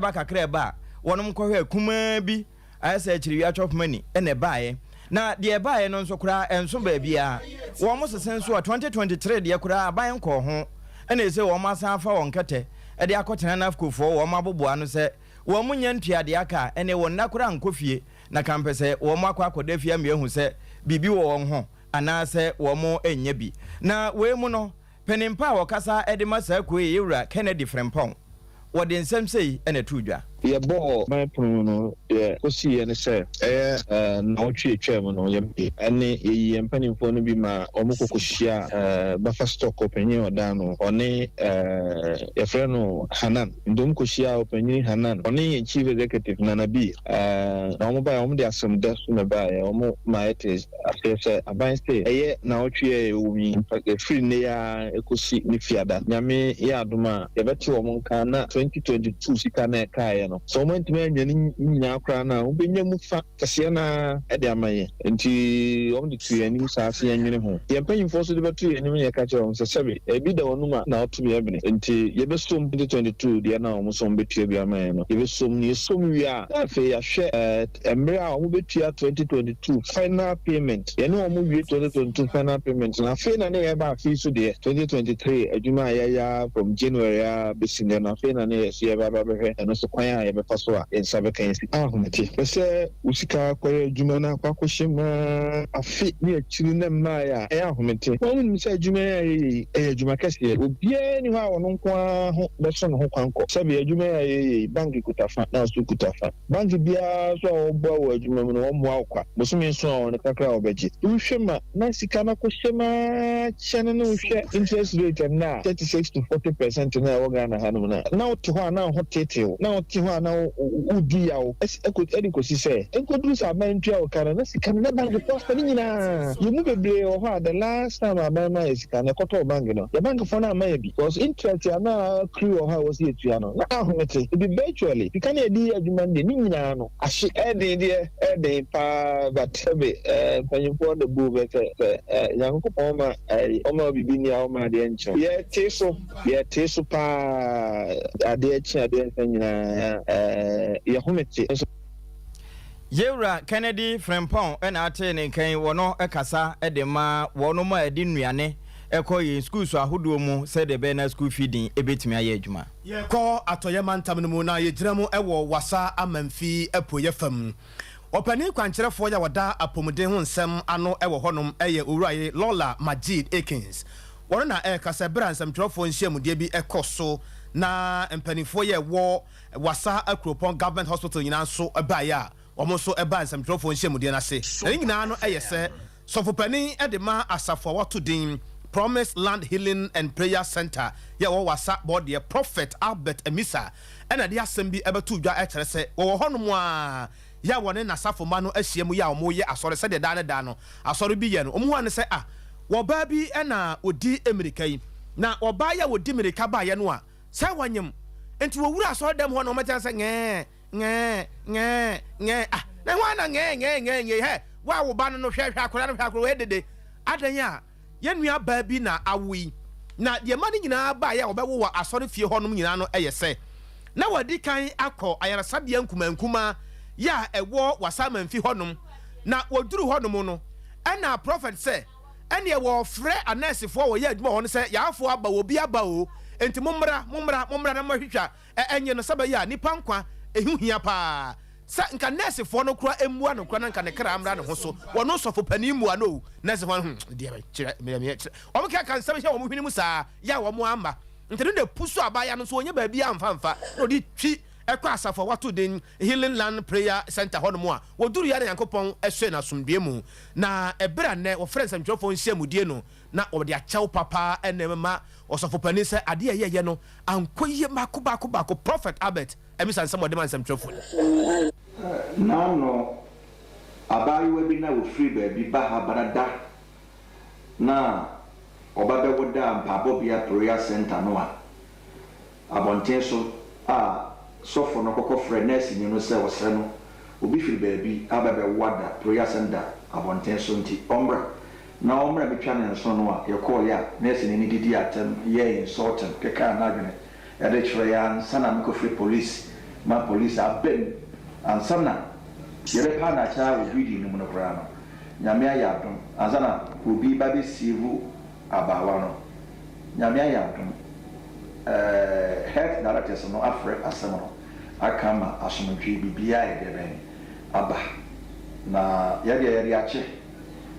ba wonom kwohwe kuma bi ayese akiri wi atop mani ene baaye na de bae no nso kura enso ba bia wo mo sesen so 2023 de kura aban kɔ ho ene ese wo ma san fa won kete e de akotena na afkofo wo ma boboa no se wo mo nya ntuade aka ene wo na kura nkofie na kampese wo mo akwakoda fie am yehu se bibi wo won ho ana se wo mo enya bi na we mu no penimpa wo kasa e de masa ko yewura Kennedy Frempong wo de nsem sei ene tudwa ye bo my prono ye kosi ene se na otwe twem no ye ene ye mpanimfo no bi ma omokokohia bafa stock openyin odan no one ye frɛ no Hanan ndom kohia openyin Hanan one ye chief executive Nana bi na omo ba omo de asem da so na ba ye omo ma it is afese aban say eye na otwe omi free ne ya ekosi ni fiada nyame ya adoma ye beti omo nka na 2022 sika na kai no so moment me nyani nya akra na obenya mu fa kase na e de amaye nti om de tuani saase yanwene ho ye mpanyimfo so de betu ani me ka kire on se sebe e bi da wonuma na otu me ebene nti ye besom 2022 de na om so betu bi amaye no ye besom ni som wi a afi ya hwe emre a om betu 2022 final payment ye no om wi 2022 final payment na afi na ne ye ba afi so de 2023 adwuma ya from January be sine na afi na ne ye se ba be no so kwan a ye be faso a en sabe kan si ahomete se usika kwere adwuma na kwakohyema afi ne akiri na ma ya e ahomete won se adwuma ya adwuma kase obie ni ho a wono kwa ho be so no ho kwanko sabe adwuma ya bank kutafa na so kutafa bank bia so obo wa adwuma mu no wo mo akwa bosumi so on kakra obeji uhwema na sika na kohyema chene no hwe interest rate na 36 to 40% na wo Ghana hanu na wote ho na ho tete na wote ho na udi yawo edikosi se enkodu sa mantua o kana na sika na bank post ni nyina yemu bebre o ha the last time abana sika na koto bank no the bank for na ma because interest na crew o ha was etua no na ahomete be virtually you can edi adwuma de ni nyina no ahye ede pa batebe panyimpo de bu bete yankopon ma oma bibi ni a oma de encho ye teso pa ade echi ade nyina yahomete Yewra Kennedy Frempong ena ate ne kan wono ekasa edema wono ma edi nuane ekoye school so ahodo mu se de be na school feeding ebetimi aye adwuma ye ko atoye mantam no mu na ye gyina mu ewo wasa amamfi epoye fam opani kwankyerefo ya wada apomuden ho nsem ano ewo honom eye owuraye Lola Majid Akins wono na ekasa bra nsem twerefo nhyiamude bi ekoso na empanifo ye wo wasa akropon government hospital nyina so ebaya omo so eba nsem twerefo nhyiamude na se nyina no eyese sofopani edema asafo wato din Promise Land Healing and Prayer Center ye wo wasa board ye Prophet Albert Emisa ena de asem bi ebetu dwa ekere se wo honom a ya wone na safo ma no ahyiamu ya omo ye asore se de da no asore bi ye no omo hu ne se wo ba bi ena odi America yi na oba ya wodi America ba ye no a se wanyem enti wo wura asore dem ho no meta se nge na wana nge he wa wo ba no hwehwe akora no hwakoro we dede adanya yenua ba bi na awi na ye mani nyina ba ya obewo wa asore fie honom nyina no eyese na wadi kan akọ ayaresabia nkumankuma ya ewo wasama mfi honom na woduru honom no ena prophet say ene wo frɛ anesefo wo ye adwuma hono sɛ yaafo aba wo bi aba o enti mommra na mahwehwa enye no saba ya nipa nkwa ehuhia pa sa nka nesefo no kura emua no kura nka ne kra amra ne ho so wono sofo panimu ano nesefo no de kyerɛ me o mka kan saba hia wo hwini mu saa ya wo mo amba ntene de puso abaya no so onye ba bi amfa no di twi ekwa asafo wato den Healing Land Prayer Center hono mu a woduru ya na Yankopɔn ehwe na somdue mu na ebra ne wo friends amtwofo nhyiamudie no na wo de akyɛw papa enema osofo pani sɛ ade ye no ankoye makobako Prophet Albert Emisa nsɛm ɔde man samtwofo na no abayewa bi na wo free baabi ba ha barada na oba bɛwo da mpabobia prayer center no a abɔnten so a sofo no kokɔ frɛ nurse ni no sɛ wɔsrɛ no obi firi baabi abɛbɛwo da prayer center abɔnten so nti ɔmbra na ɔmbra betwa ne nso no a yɛkɔɔ ya nurse ni didi atem yɛ insulting keka na adwene ɛde kyerɛ ya ansana mekɔfiri police ma police abɛn ansana yɛre pa na kyerɛ wo video no mu no koraa no nyame ayadom azana obi ba be sivu abawa no nyame ayadom health directors no afre asem no akama asomdwe bibia ye de ben aba na yade ache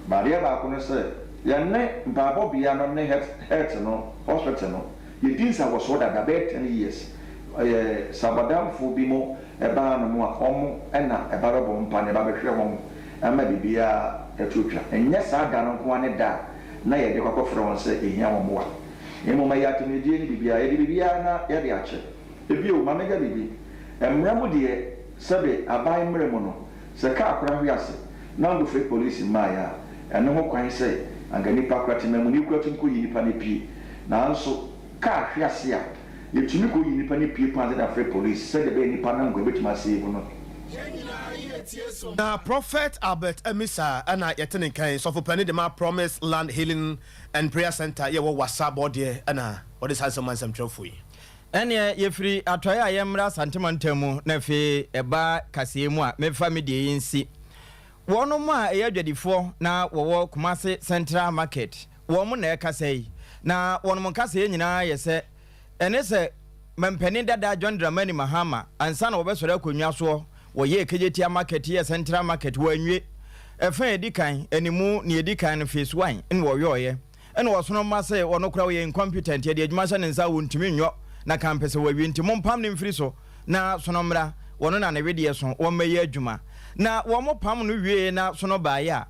maria ba ko no se yanne mbabo bia no ne health no hospital no ye dinsa was so that about 10 years sabadam fo bi mo eba no mo akomo na eba robo mpa ne ba behwe wo ama bibia etutwa enye sa da no ko ane da na ye de kwakofro won se ehia wo mo wa emo ma ya tumedie ni bibia ye de bibia na ye de ache ebi o ma mega bibi emra mu de sebe abai mre mu no se ka akora hwe ase na ngo free police ma ya eno ho kwan se anga nipa kwati memu ni kwatu ko yi nipa ne pie na nso ka hwe ase a yetumi ko yi nipa ne pie pan da free police se de be nipa na ngo betima se ibu no. Now, Prophet Albert Emisa and I yet in kind so for penny the Promise Land Healing and Prayer Center. Yeah, what was up body and what is handsome man some trophy. And ye free atwaya yemra santimantemu na fe eba kasemu a me family insi. Wono ma eyadwadifo na wo Kumasi Central Market. Wo mu na ekasei. Na wono mo kasei nyina ye se ene se mempeni dada John Dramani Mahama ansa na wo besore akonwa so wo ye kejetia market ye Central Market wo anwe efa edikan enimu ne edikan no phase 1 en wo yoye en wo sono ma se wono kura wo ye incompetent ye de adwuma sha ne nsa wo ntimi nwo na campus wo wi ntimo mpam ne mfiri so na sono mra wono na ne wede so wo maye adwuma na wo mo pam no wie na sono baaye a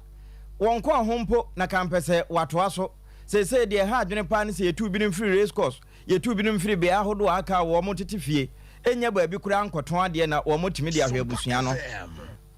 won ko ahompo na campus wato aso se de ha adwene pa ne se yetu bi ne mfiri race course yetu bi ne mfiri be ahodo aka wo mo tetifie enya ba bi kura nkoton ade na wo mo timi de ahwe abusua no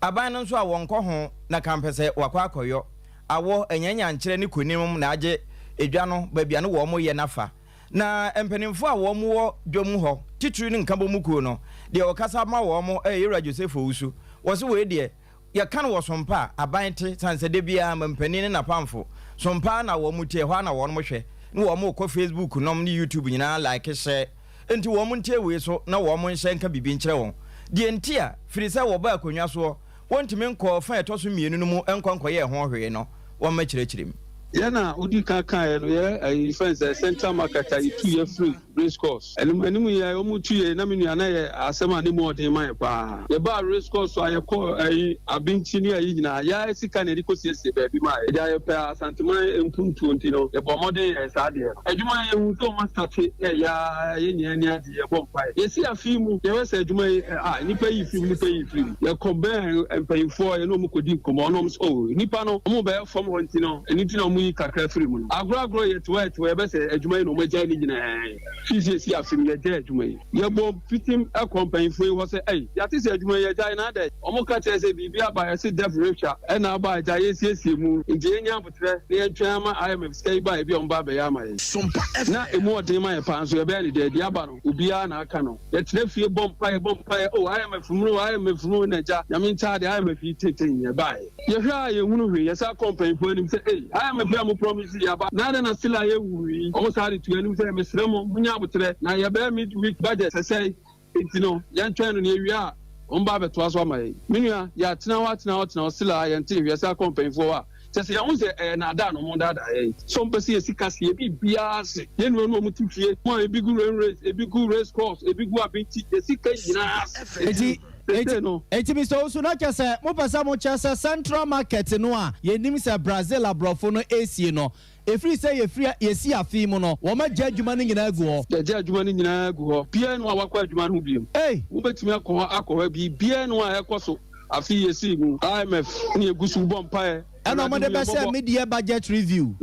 aban no so a won ko ho na campus wakwa akoyo awo enyanya nkyere ne konim na age edwa no ba bia no wo mo ye nafa na empanimfo a wo mo wo dwom ho titiri ne nkabo mukuo no de okasa ma wo mo Yera Joseph Owusu wo se we de ya kan wo Sompa aban te sanse de bia mampani na pamfo Sompa na wo mo tie ho na wo no hwe ne wo mo ko Facebook nom ne YouTube nyina like share enti wo mo ntie we so na wo mo nhye nka bibi nkyere won de entia firi se wo ba akonwa so wontimi nkọ fa etoso mienu no mu enkonkọ ye ho hwe no wo ma kyerɛkyerɛm yana udi kaka no ye defense Central Market 2 year free race course enimu ye omu 2 year na menu ana ye asema ne mu odin man pa ye ba race course aye ko abinchi ni ayi nyina ya sika ne riko siesie ba bi ma ye ya pe asanteman empuntu nti no ye bo modern ye sa de adwuma ye hu so ma start ya ye nya ni ade ye bo mpa ye si afimu ye we se adwuma nipa yi fimu ye combine empayfo ye no mu kodi komo no so nipa no mu ba form ho nti no enti no kakra free mu agro yet we be say adwuma no magya ni nyina fisi afim ye gya adwuma ye bo fitim accompany fo wo say ya ti say adwuma ye gya na da omo ka tell say bibi aba ye say def richer e na aba gya ye siesie mu nti enya botre ne yentwa ma IMF sky ba e bi on ba be ya ma ye na emu odin ma ye pa so ye be ni de aba no obia na aka no ye tire fie bompa IMF mu na gya nyame nta de IMF tete ye ba ye hwa ye hunu hwe ye sa company fo ni say IMF am promise ya ba na na still aye wuri o sare tu anim say mesremo munya abotre na ya ba mid week budget say intino yan twan no ne ewia on ba beto aso amaye menua ya tena still aye nte ewia sa company fo wa say ya unse na da no mo da so mpese esika se bi bia se ye no no mutifie mo ebigu race course ebigu abinti esika nyina ase eti mi so na kese mo pesa mo chese Central Market no a ye nim se Brazil abrofo no AC no efri se ye si afi mu no wo ma gya adwuma no nyina agu ho gya adwuma no nyina agu ho bia no awakwa adwuma no biem wo betimi akọ bi bia no a ekoso afi ye si mu IMF ni egusu bompa eno mo de be se media budget review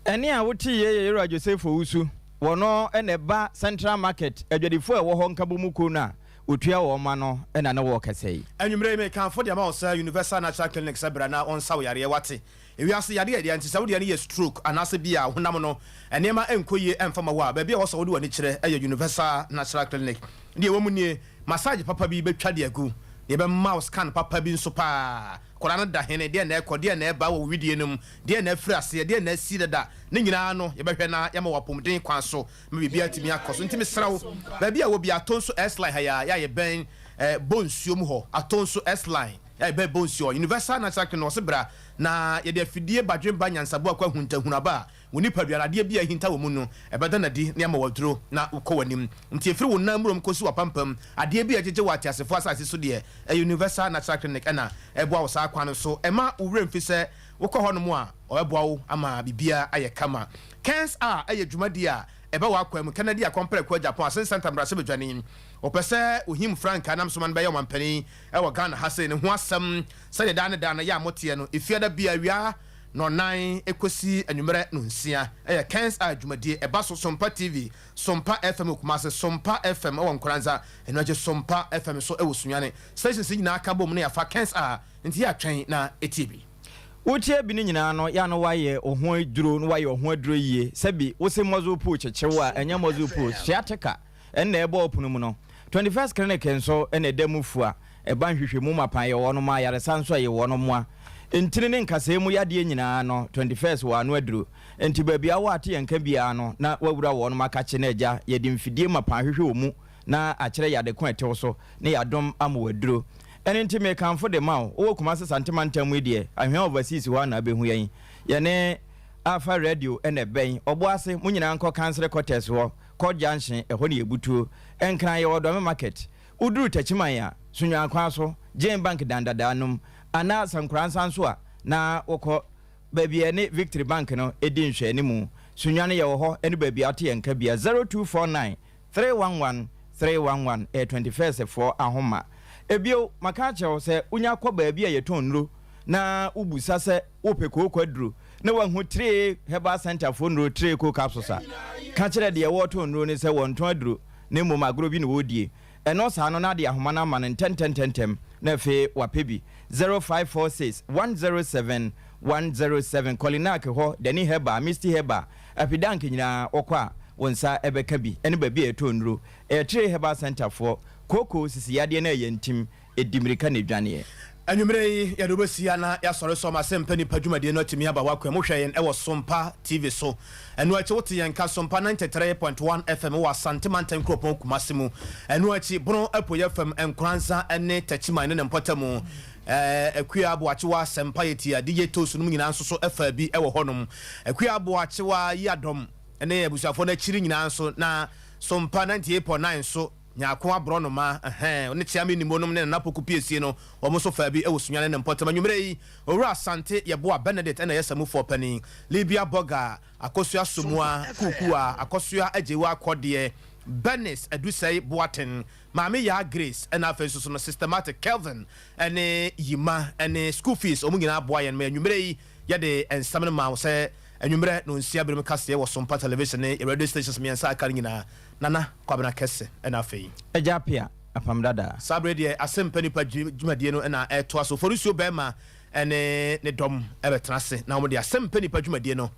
eni a woti ye Yera Joseph Owusu wono eneba Central Market adwadifo ewo ho nkabomuko na otua wo ma no ena na wo kasei anwumre me kan for the amount Universal Natural Clinic sabra na on sawo yare wate ewiase yade yade anti sawo de ne ye stroke anase bia honam no enema enkoye emfama wa ba bia wo sawo de wani kire Universal Natural Clinic de wo mu nie massage papa bi betwa de agu de be mouse scan papa bi nso pa korana da hene de na ekode na eba wo widie num de na afiri ase de na asi dada ne nyina no ye behwe na ye ma wapomden kwan so me bibia timi akoso ntimi srawo ba bia wo bia tonso S line ha ya ye ben bonsuom ho atonso S line be bonsio universal natural clinic no sebra na ye de afidie badwen ba nyansabo akwa huntahunaba woni paduarade bia hinta wo mu no ebeda na di ne ama waduro na ukọ wanim nti efiri wo nan murom kosi wapampam ade bia jeje wate asefo asase so de universal natural clinic na ebo awo sa kwan so ema uwre mfi se wokọ ho no mu a ebo awo ama bibia aye kama kens a aye dwumadi a ebe wa kwam Canada compare kwa Japan asen Santa Brase bedwane opese ohim frank anam so man be yom ampani e wa Ghana hase ne ho asem se de dan ya motie no efiada bia wia no nan ekosi anwumere no nsia e kens a dwumadi eba so Sompa TV Sompa FM kumase Sompa FM e won kranza eno age Sompa FM so e wosunyane stations nyina aka bom ne ya fa kens a nti ya twen na etibi wotie bi ni nyina no ya no waye ohon aduro no waye ohon aduro yie sebi wo se mozo pu chechewa enya mozo pu shiateka enne ebe opunu mu no 21st clinic enso ene demufu a eba nhwehwe mu mapan ye wono ma yare sanso ye wono mo a entini ne nkase mu yade nyina no 21st wa no aduro enti baabi a wate yenka bia no na wawura wono makache na eja ye di mfidie mapan hwehwe omu na akere yade ko etew so ne yadom amu aduro ene nti me kan for the maw wo kuma se santimantam edie ahwe overseas wa na behu yen yene afa radio ene ben obo ase munyina nko cancel quarters ho ko junction eho ne ebutuo enkran ye odo market uduru tachiman ya sunwa akwa so Jane Bank dandadanum ana sankran sanso a na wokọ baabi ene Victory Bank no edi nhwe ni mu sunwa ne ye wo ho ene baabi ate yenka bia 0249 311 311 21st for ahoma ebio makache se unya kwa baabi a yeton nro na ubusa se opeko kwadru na wahu 3 Herbal Center for nro 3 ko capsules ka kire de woton nro ne se wonton adru ne mo magro bi ne wodie eno sa no na de ahoma na ma ne 10 na fe wapebi 0546 107 107 Kolinak ho Deni Heba Misty Heba apidank nyina okwa wonsa ebeka bi ene baabi eton nro 3 Herbal Center for koko sisi yade na yentim edimirika ne dwane anwumere ya do besia na ya sore so ma sempani padwumade no timi aba wakwa mo hwe yen e wo Sompa TV so enu achi wote yen ka Sompa 93.1 FM wa santimantan kropon kumasimu enu achi bron apoya FM enkranza ene tachiman ne mpotamu akua aboachi wa sempa yeti DJ Tosu no nyina nso so efa bi e wo honom akua aboachi wa yadom ene abusuafo na chiri nyina nso na Sompa 98.9 so nyako abrono ma one chiame ni monum ne na pokupiesie no omo so fa bi e wosunyane ne mpotama nwumere yi owura asante ye boa Benedict na yesamu for pani Libia Boga akosua somua kukua akosua ajewa akode Benis Edusei Boaten Mami ya Grace and afenso so no systematic Kelvin ene yima ene school fees omu nyina boa yen ma nwumere yi ye de ensamene ma wo se anwumere no nsia bere mekase wo Sompa television ne radio stations me nsa akari nyina nana kwabena kese ena afei ejapia apamdada sabre de asempani pa dwumadie no na eto aso forisuo bema ene ne dom ebetrase na wo de asempani pa dwumadie no